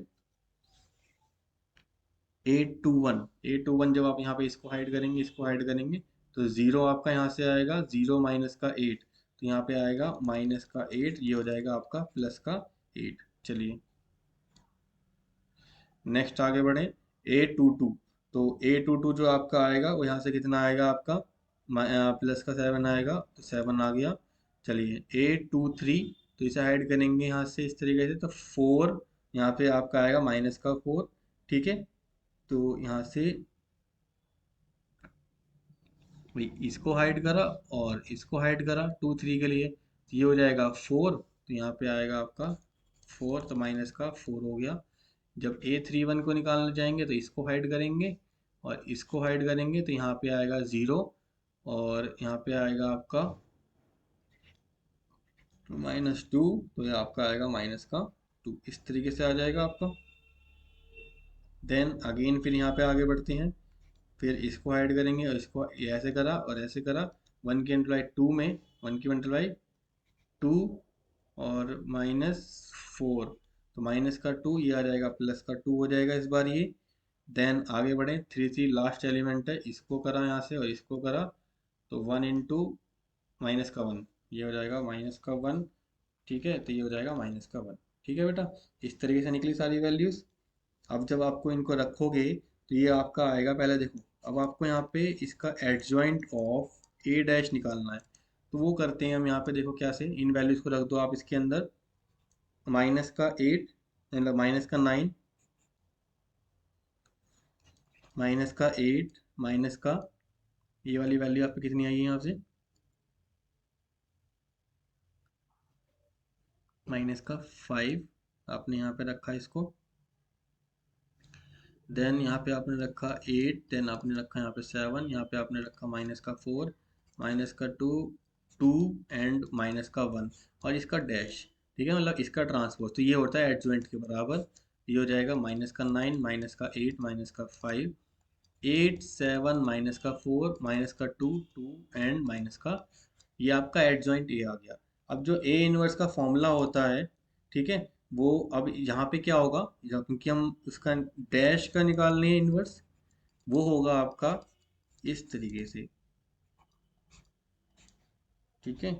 A21 जब आप यहाँ पे इसको हाइड करेंगे, इसको हाइड करेंगे तो 0 आपका यहाँ से आएगा, 0 माइनस का 8 तो यहाँ पे आएगा माइनस का 8, ये हो जाएगा आपका प्लस का 8। चलिए नेक्स्ट आगे बढ़े। A22, तो A22 जो आपका आएगा वो यहाँ से कितना आएगा आपका प्लस का 7 आएगा, तो 7 आ गया। चलिए A23, तो इसे हाइड करेंगे यहाँ से इस तरीके से तो 4, यहाँ पे आपका आएगा माइनस का 4। ठीक है, तो यहाँ से भाई इसको हाइड करा और इसको हाइड करा 2 3 के लिए, तो ये हो जाएगा 4, तो यहाँ पे आएगा आपका 4, तो माइनस का 4 हो गया। जब A31 को निकालने जाएंगे तो इसको हाइड करेंगे और इसको हाइड करेंगे तो यहाँ पे आएगा 0 और यहाँ पे आएगा आपका -2, तो ये आपका आएगा माइनस का 2, इस तरीके से आ जाएगा आपका। देन अगेन फिर यहाँ पे आगे बढ़ते हैं, फिर इसको हाइड करेंगे और इसको ये ऐसे करा और ऐसे करा, 1 की मल्टीप्लाई 2 में 1 की मल्टीप्लाई 2 और -4, तो माइनस का 2, ये आ जाएगा प्लस का 2 हो जाएगा इस बार ये। देन आगे बढ़े, 3 3 लास्ट एलिमेंट है, इसको करा यहाँ से और इसको करा तो 1 इंटू माइनस का 1, ये हो जाएगा माइनस का 1। ठीक है, तो ये हो जाएगा माइनस का 1। ठीक है बेटा, इस तरीके से निकली सारी वैल्यूज। अब जब आपको इनको रखोगे तो ये आपका आएगा, पहले देखो अब आपको यहाँ पे इसका एडजॉइंट ऑफ ए डैश निकालना है, तो वो करते हैं हम यहाँ पे। देखो क्या से, इन वैल्यूज को रख दो आप इसके अंदर, माइनस का 8, मतलब माइनस का 9, माइनस का 8, माइनस का ये वाली वैल्यू आपको कितनी आई है यहाँ से, माइनस का 5 आपने यहाँ पे रखा इसको। देन यहाँ पे आपने रखा 8, देन आपने रखा यहाँ पे 7, यहाँ पे आपने रखा माइनस का 4, माइनस का 2, 2 एंड माइनस का 1 और इसका डैश। ठीक है, मतलब इसका ट्रांसपोज, तो ये होता है एडजॉइंट के बराबर। ये हो जाएगा माइनस का 9, माइनस का 8, माइनस का 5, 8 7 माइनस का 4, माइनस का 2, 2 एंड माइनस का, ये आपका एडजॉइंट ए आ गया। अब जो ए इनवर्स का फॉर्मूला होता है, ठीक है, वो अब यहाँ पे क्या होगा, क्योंकि हम उसका डैश का निकाल रहे हैं इनवर्स, वो होगा आपका इस तरीके से। ठीक है,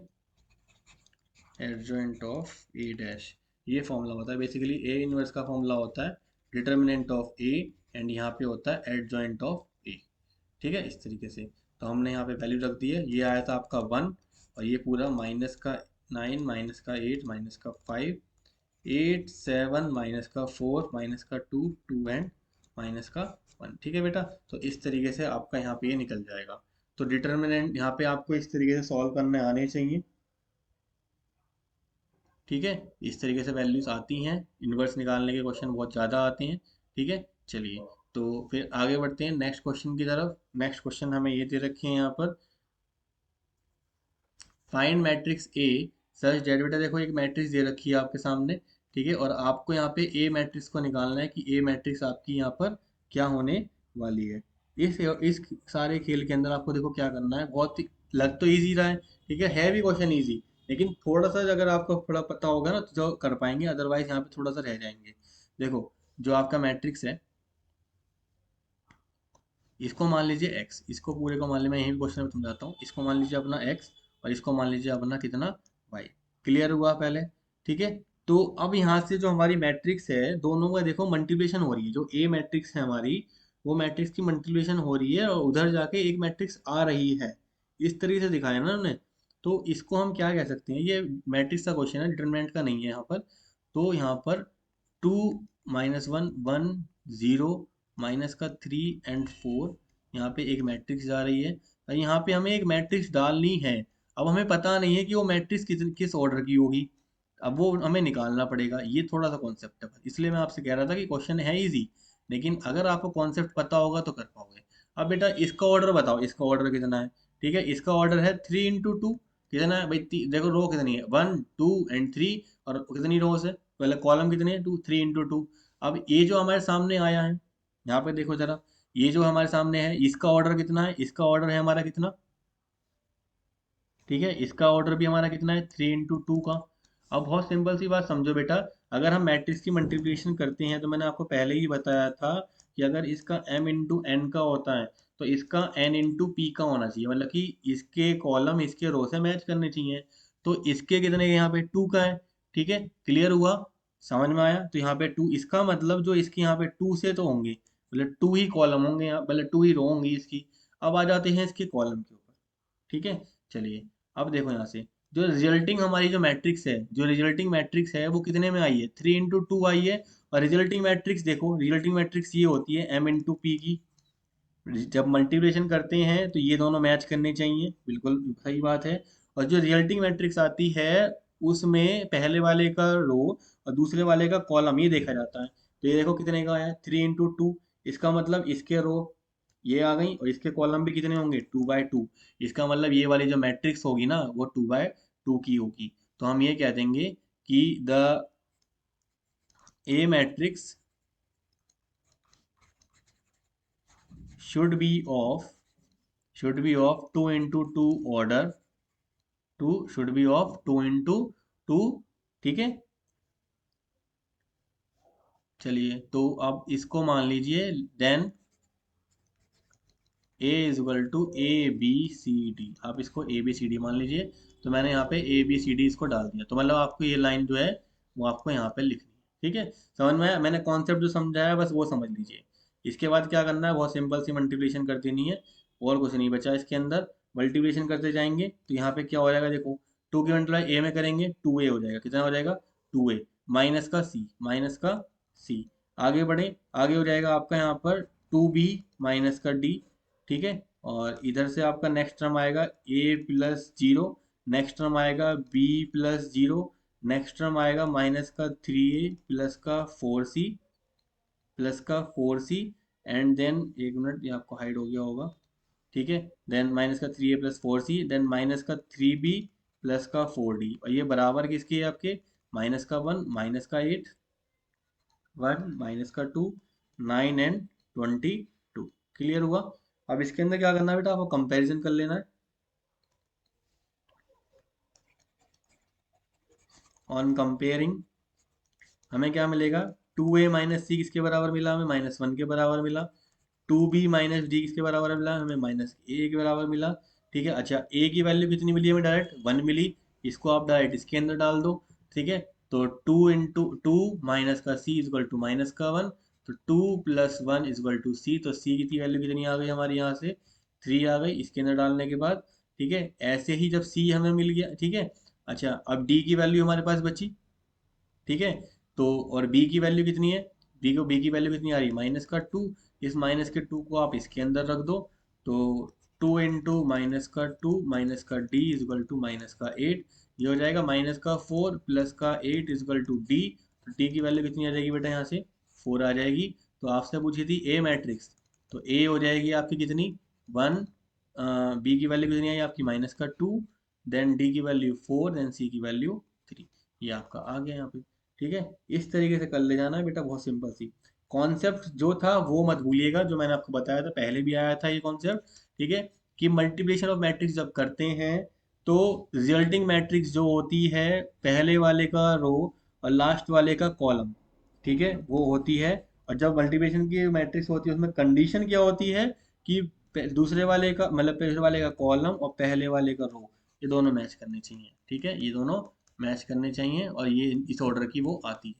एडजॉइंट ऑफ ए डैश, ये फॉर्मूला होता है बेसिकली। ए इनवर्स का फॉर्मूला होता है डिटर्मिनेंट ऑफ ए एंड यहाँ पे होता है एडजॉइंट ऑफ ए। ठीक है, इस तरीके से। तो हमने यहाँ पे वैल्यू रख दी है, ये आया था आपका 1 और ये पूरा माइनस का 9, माइनस का 8, माइनस का 5, 8 7 माइनस का 4, माइनस का 2, 2 एंड माइनस का 1। ठीक है बेटा, तो इस तरीके से आपका यहाँ पे ये निकल जाएगा। तो डिटर्मिनेंट यहाँ पे आपको इस तरीके से सॉल्व करने आने चाहिए। ठीक है, इस तरीके से वैल्यूज आती हैं, इन्वर्स निकालने के क्वेश्चन बहुत ज़्यादा आते हैं। ठीक है, चलिए तो फिर आगे बढ़ते हैं नेक्स्ट क्वेश्चन की तरफ। नेक्स्ट क्वेश्चन हमें ये दे रखे हैं यहाँ पर, find matrix A such that. बेटा देखो, एक मैट्रिक्स दे रखी है आपके सामने, ठीक है, और आपको यहाँ पे ए मैट्रिक्स को निकालना है कि ए मैट्रिक्स आपकी यहाँ पर क्या होने वाली है। इस सारे खेल के अंदर आपको देखो क्या करना है, बहुत ही लग तो इजी रहा है, ठीक है भी क्वेश्चन इजी, लेकिन थोड़ा सा अगर आपको थोड़ा पता होगा ना तो जो कर पाएंगे, अदरवाइज यहाँ पे थोड़ा सा रह जाएंगे। देखो, जो आपका मैट्रिक्स है, इसको मान लीजिए x, इसको पूरे को मान लीजिए, मैं यही क्वेश्चन में समझाता हूँ, इसको मान लीजिए अपना x और इसको मान लीजिए अपना कितना y। क्लियर हुआ पहले? ठीक है, तो अब यहाँ से जो हमारी मैट्रिक्स है, दोनों का देखो मल्टीप्लिकेशन हो रही है, जो a मैट्रिक्स है हमारी, वो मैट्रिक्स की मल्टीप्लिकेशन हो रही है और उधर जाके एक मैट्रिक्स आ रही है, इस तरीके से दिखाया ना उन्होंने। तो इसको हम क्या कह सकते हैं, ये मैट्रिक्स का क्वेश्चन है, डिटरमिनेंट का नहीं है यहाँ पर। तो यहाँ पर 2 -1 1 0 माइनस का 3 एंड 4, यहाँ पे एक मैट्रिक्स जा रही है और यहाँ पे हमें एक मैट्रिक्स डालनी है। अब हमें पता नहीं है कि वो मैट्रिक्स किस ऑर्डर की होगी, अब वो हमें निकालना पड़ेगा। ये थोड़ा सा कॉन्सेप्ट है, इसलिए मैं आपसे कह रहा था कि क्वेश्चन है इजी, लेकिन अगर आपको कॉन्सेप्ट पता होगा तो कर पाओगे। अब बेटा इसका ऑर्डर बताओ, इसका ऑर्डर कितना है। ठीक है, इसका ऑर्डर है 3 × 2। कितना है भाई, देखो रो कितनी है, 1 2 एंड 3, और कितनी रोज है, पहले कॉलम कितने हैं, 3 × 2। अब ये जो हमारे सामने आया है, यहाँ पे देखो जरा, ये जो हमारे सामने है इसका ऑर्डर कितना है, इसका ऑर्डर है हमारा कितना, ठीक है, इसका ऑर्डर भी हमारा कितना है, 3 × 2 का। अब बहुत सिंपल सी बात समझो बेटा, अगर हम मैट्रिक्स की मल्टीप्लिकेशन करते हैं तो मैंने आपको पहले ही बताया था कि अगर इसका m × n का होता है तो इसका n × p का होना चाहिए, मतलब कि इसके कॉलम इसके रो से मैच करने चाहिए। तो इसके कितने यहाँ पे 2 का है। ठीक है, क्लियर हुआ, समझ में आया। तो यहाँ पे 2, इसका मतलब जो इसके यहाँ पे 2 से तो होंगे, मतलब 2 ही कॉलम होंगे यहाँ, मतलब 2 ही रो होंगी इसकी। अब आ जाते हैं इसके कॉलम के ऊपर। ठीक है, चलिए अब देखो यहाँ से, जो रिजल्टिंग हमारी जो मैट्रिक्स है, जो रिजल्टिंग मैट्रिक्स है वो कितने में आई है, 3 × 2 आई है। और रिजल्टिंग मैट्रिक्स देखो, रिजल्टिंग मैट्रिक्स ये होती है m × p की। जब मल्टीप्लिकेशन करते हैं तो ये दोनों मैच करने चाहिए, बिल्कुल सही बात है। और जो रिजल्टिंग मैट्रिक्स आती है उसमें पहले वाले का रो और दूसरे वाले का कॉलम ये देखा जाता है। तो ये देखो कितने का है, 3 × 2। इसका मतलब इसके रो ये आ गई, और इसके कॉलम भी कितने होंगे, 2 × 2। इसका मतलब ये वाली जो मैट्रिक्स होगी ना वो 2 × 2 की होगी। तो हम ये कह देंगे कि the A matrix should be of should be of 2 × 2 order, 2 should be of 2 × 2। ठीक है, चलिए तो अब इसको मान लीजिए, then A is equal to ABCD, आप इसको ABCD मान लीजिए। तो मैंने यहाँ पे ABCD इसको डाल दिया, तो मतलब आपको ये लाइन जो है वो आपको यहाँ पे लिखनी है। ठीक है, समझ में आया, मैंने कॉन्सेप्ट जो समझाया बस वो समझ लीजिए। इसके बाद क्या करना है, बहुत सिंपल सी मल्टीप्लिकेशन कर देनी है, और कुछ नहीं बचा इसके अंदर। मल्टीप्लिकेशन करते जाएंगे तो यहाँ पे क्या हो जाएगा, देखो 2 की मल्टीप्लाई ए में करेंगे 2a हो जाएगा, कितना हो जाएगा 2a, माइनस का सी। आगे बढ़े, आगे हो जाएगा आपका यहाँ पर 2b - का d। ठीक है, और इधर से आपका नेक्स्ट टर्म आएगा a + 0, नेक्स्ट टर्म आएगा b + 0, नेक्स्ट टर्म आएगा -का 3a +का 4c एंड देन, एक मिनट ये आपको हाइड हो गया होगा। ठीक है, देन -का 3a +4c, देन -का 3b + का 4d, और ये बराबर किसके है आपके, -का 1 -का 8, 1 - का 2, 9 एंड 22। क्लियर हुआ। अब इसके अंदर क्या करना है बेटा, आपको कंपैरिजन कर लेना है। ऑन कंपेयरिंग हमें क्या मिलेगा, 2a - c किसके बराबर मिला, हमें -1 के बराबर मिला। 2b - d किसके बराबर मिला, हमें -a के बराबर मिला। ठीक है, अच्छा a की वैल्यू कितनी मिली हमें, डायरेक्ट 1 मिली। इसको आप डायरेक्ट इसके अंदर डाल दो। ठीक है, तो 2 × 2 -का c = -का 1, तो 2 + 1 = c, तो c की वैल्यू कितनी आ गई हमारी यहाँ से, 3 आ गई इसके अंदर डालने के बाद। ठीक है, ऐसे ही जब c हमें मिल गया, ठीक है, अच्छा अब d की वैल्यू हमारे पास बची। ठीक है, तो और b की वैल्यू कितनी है, b की वैल्यू कितनी आ रही है, -का 2। इस -के 2 को आप इसके अंदर रख दो, तो 2 × -का 2 - का d = -का 8, ये हो जाएगा -का 4 + का 8 = d। तो d की वैल्यू कितनी आ जाएगी बेटा, यहाँ से 4 आ जाएगी। तो आपसे पूछी थी ए मैट्रिक्स, तो ए हो जाएगी आपकी कितनी, 1, बी की वैल्यू कितनी आई आपकी, -का 2, देन डी की वैल्यू 4, देन सी की वैल्यू 3। ये आपका आ गया यहाँ पे। ठीक है, इस तरीके से कर ले जाना है बेटा, बहुत सिंपल सी। कॉन्सेप्ट जो था वो मत भूलिएगा, जो मैंने आपको बताया था, पहले भी आया था ये कॉन्सेप्ट। ठीक है, कि मल्टीप्लिकेशन ऑफ मैट्रिक्स जब करते हैं तो रिजल्टिंग मैट्रिक्स जो होती है, पहले वाले का रो और लास्ट वाले का कॉलम, ठीक है, वो होती है। और जब मल्टीप्लिकेशन की मैट्रिक्स होती है उसमें कंडीशन क्या होती है, कि दूसरे वाले का मतलब पहले वाले का कॉलम और पहले वाले का रो, ये दोनों मैच करने चाहिए। ठीक है, ये दोनों मैच करने चाहिए, और ये इस ऑर्डर की वो आती है,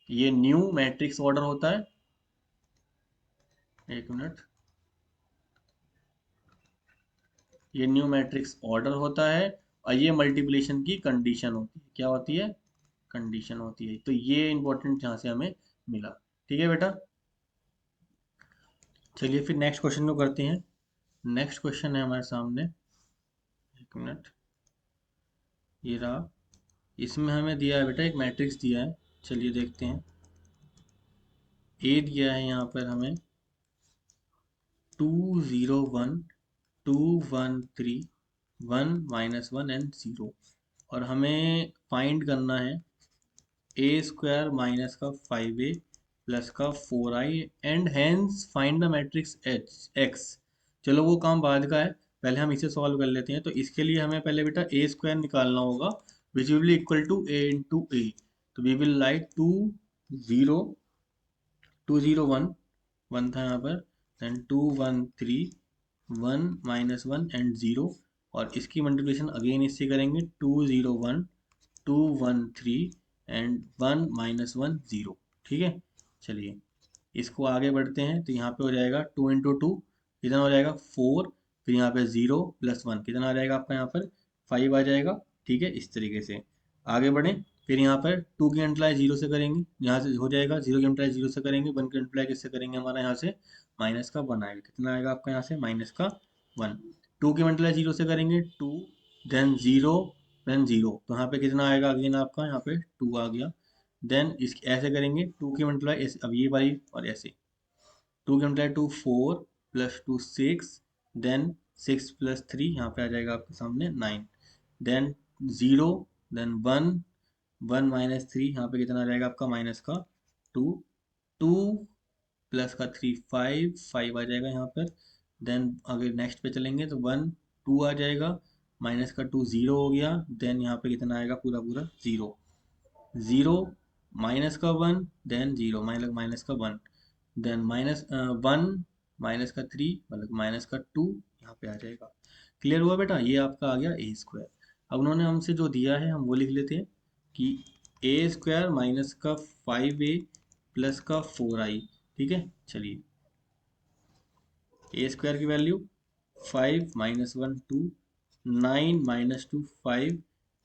ये न्यू मैट्रिक्स ऑर्डर होता है। एक मिनट, ये न्यू मैट्रिक्स ऑर्डर होता है, और ये मल्टीप्लिकेशन की कंडीशन होती है, क्या होती है, कंडीशन होती है। तो ये इंपॉर्टेंट यहाँ से हमें मिला। ठीक है बेटा, चलिए फिर नेक्स्ट क्वेश्चन को करते हैं। नेक्स्ट क्वेश्चन है हमारे सामने, एक मिनट, ये रहा। इसमें हमें दिया है बेटा एक मैट्रिक्स दिया है, चलिए देखते हैं। ए दिया है यहाँ पर हमें 2 0 1 2 1 3 1 -1 एंड 0, और हमें फाइंड करना है ए स्क्वायर माइनस का 5a प्लस का 4i and hence find the matrix H X. चलो वो काम बाद का है, पहले हम इसे सॉल्व कर लेते हैं। तो इसके लिए हमें पहले बेटा ए स्क्वायर निकालना होगा, which will be equal to A into A. तो वी विल राइट 2 0 1 था यहाँ पर, देन 2 1 3 1 -1 एंड 0, और इसकी मल्टीप्लिकेशन अगेन इससे करेंगे 2 0 1 2 1 3 एंड 1 -1 0। ठीक है, चलिए इसको आगे बढ़ते हैं। तो यहाँ पे हो जाएगा 2 इंटू 2 कितना हो जाएगा 4, फिर यहाँ पे 0 + 1 कितना आ जाएगा आपका यहाँ पर 5 आ जाएगा। ठीक है, इस तरीके से आगे बढ़ें। फिर यहाँ पर 2 की मल्टीप्लाई 0 से करेंगे, यहाँ से हो जाएगा 0 की मल्टीप्लाई 0 से करेंगे, 1 की मल्टीप्लाई किससे करेंगे, हमारा यहाँ से माइनस का 1 आएगा। कितना आएगा आपका यहाँ से माइनस का 1। 2 की मल्टीप्लाई 0 से करेंगे 2, देन 0 देन 0, तो यहाँ पे कितना आएगा अगेन आपका यहाँ पे 2 आ गया। देन इस ऐसे करेंगे 2 की मल्टीप्लाई ऐसे, अब ये वाली और ऐसे 2 की मल्टीप्लाई 2 4 + 2 6, देन 6 + 3 यहाँ पे आ जाएगा आपके सामने 9, देन 0 देन 1 1 -3 यहाँ पे कितना आ जाएगा आपका माइनस का 2 2 प्लस का 3 5 5 आ जाएगा यहाँ पर। देन अगर नेक्स्ट पे चलेंगे तो 1 2 आ जाएगा, माइनस का 2 0 हो गया, देन यहाँ पे कितना आएगा पूरा पूरा 0 0 माइनस का 1, देन 0 माइनस का 1, देन -1 माइनस का 3 मतलब माइनस का 2 यहाँ पे आ जाएगा। क्लियर हुआ बेटा, ये आपका आ गया ए स्क्वायर। अब उन्होंने हमसे जो दिया है हम वो लिख लेते हैं कि ए स्क्वायर माइनस का 5a प्लस का 4i। ठीक है, चलिए ए स्क्वायर की वैल्यू 5 -1 2 9 -2 5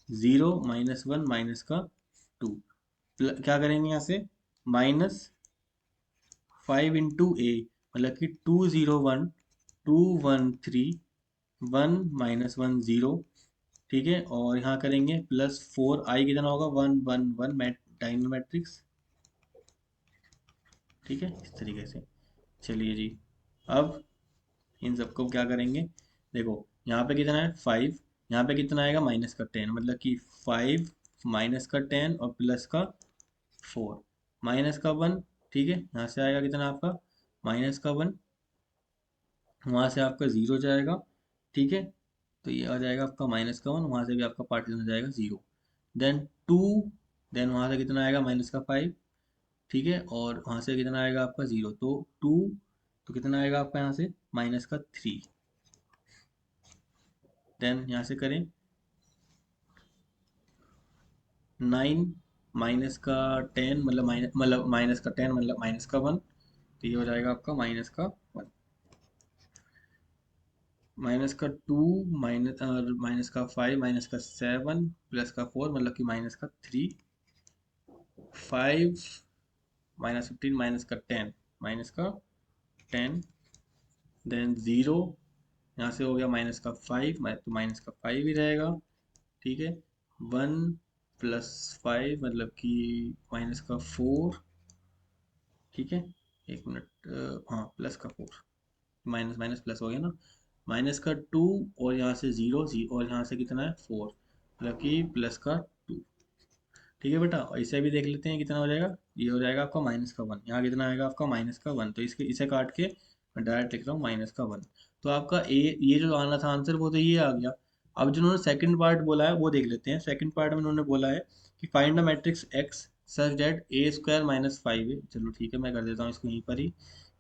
0 -1 माइनस का 2, क्या करेंगे यहाँ से माइनस 5 इंटू ए, मतलब कि 2 0 1 2 1 3 1 -1 0। ठीक है, और यहाँ करेंगे प्लस 4 आई कितना होगा 1 1 1 डायगोनल मैट्रिक्स। ठीक है, इस तरीके से। चलिए जी, अब इन सबको क्या करेंगे, देखो यहाँ पे कितना है 5, यहाँ पे कितना आएगा माइनस का 10, मतलब कि 5 माइनस का 10 और प्लस का 4 माइनस का 1। ठीक है, यहाँ से आएगा कितना आपका माइनस का 1, वहाँ से आपका 0 जाएगा। ठीक है, तो ये आ जाएगा आपका माइनस का 1, वहाँ से भी आपका पार्टीशन हो जाएगा 0, देन 2, देन वहाँ से कितना आएगा माइनस का 5। ठीक है, और वहाँ से कितना आएगा आपका 0, तो 2, तो कितना आएगा आपका यहाँ से माइनस का 3, देन यहाँ से करें 9 माइनस का 10 मतलब माइनस का 10 मतलब माइनस का 1, तो ये हो जाएगा आपका माइनस का 1, माइनस का 2 माइनस का 5 माइनस का 7 प्लस का 4 मतलब कि माइनस का 3 5 -15 माइनस का 10 माइनस का 10, देन 0, यहाँ से हो गया माइनस का 5 तो माइनस का 5 ही रहेगा। ठीक है, 1 + 5 मतलब कि माइनस का 4। ठीक है, एक मिनट, हाँ प्लस का 4, माइनस माइनस प्लस हो गया ना, माइनस का 2, और यहाँ से 0 और यहाँ से कितना है 4 मतलब कि प्लस का 2। ठीक है बेटा, और इसे भी देख लेते हैं कितना हो जाएगा, ये हो जाएगा आपका माइनस का 1, यहाँ कितना आएगा आपका माइनस का 1, तो इसके इसे काट के मैं डायरेक्ट लिख रहा हूँ माइनस का 1। तो आपका ये जो आना था आंसर वो तो ये आ गया। अब जो उन्होंने सेकंड पार्ट बोला है वो देख लेते हैं। सेकंड पार्ट में उन्होंने बोला है कि find the matrix x such that A square minus 5a। चलो ठीक है, मैं कर देता हूँ इसको यहीं पर ही।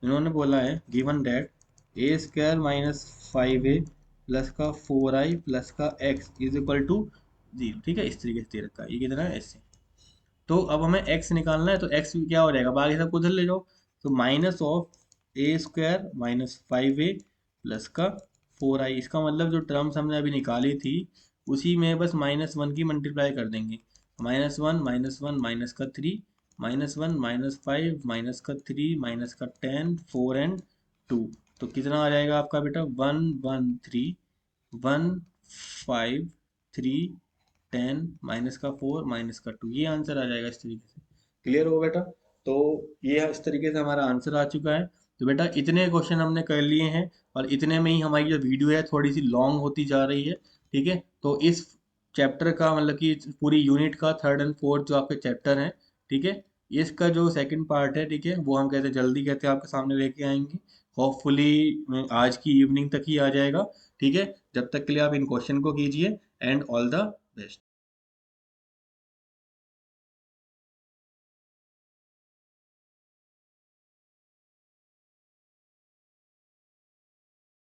इन्होंने बोला है given that A square minus 5a plus का 4i प्लस का x इज इक्वल टू 0। ठीक है, इस तरीके से दे रखा है, ये कितना है ऐसे। तो अब हमें x निकालना है, तो x क्या हो जाएगा, बाकी सब उधर ले जाओ, तो minus of A square minus 5a plus का 4i। इसका मतलब जो टर्म्स हमने अभी निकाली थी उसी में बस -1 की मल्टीप्लाई कर देंगे। -1 -1 माइनस का 3 -1 -5 माइनस का 3 माइनस का 10 4 एंड 2, तो कितना आ जाएगा आपका बेटा 1 1 3 1 5 3 10 माइनस का 4 माइनस का 2, ये आंसर आ जाएगा इस तरीके से। क्लियर हो बेटा? तो ये इस तरीके से हमारा आंसर आ चुका है। तो बेटा इतने क्वेश्चन हमने कर लिए हैं, और इतने में ही हमारी जो वीडियो है थोड़ी सी लॉन्ग होती जा रही है। ठीक है, तो इस चैप्टर का मतलब कि पूरी यूनिट का थर्ड एंड फोर्थ जो आपके चैप्टर हैं, ठीक है, इसका जो सेकंड पार्ट है, ठीक है, वो हम कहते हैं जल्दी कहते हैं आपके सामने लेके आएंगे। होपफुली आज की इवनिंग तक ही आ जाएगा। ठीक है, जब तक के लिए आप इन क्वेश्चन को कीजिए, एंड ऑल द बेस्ट।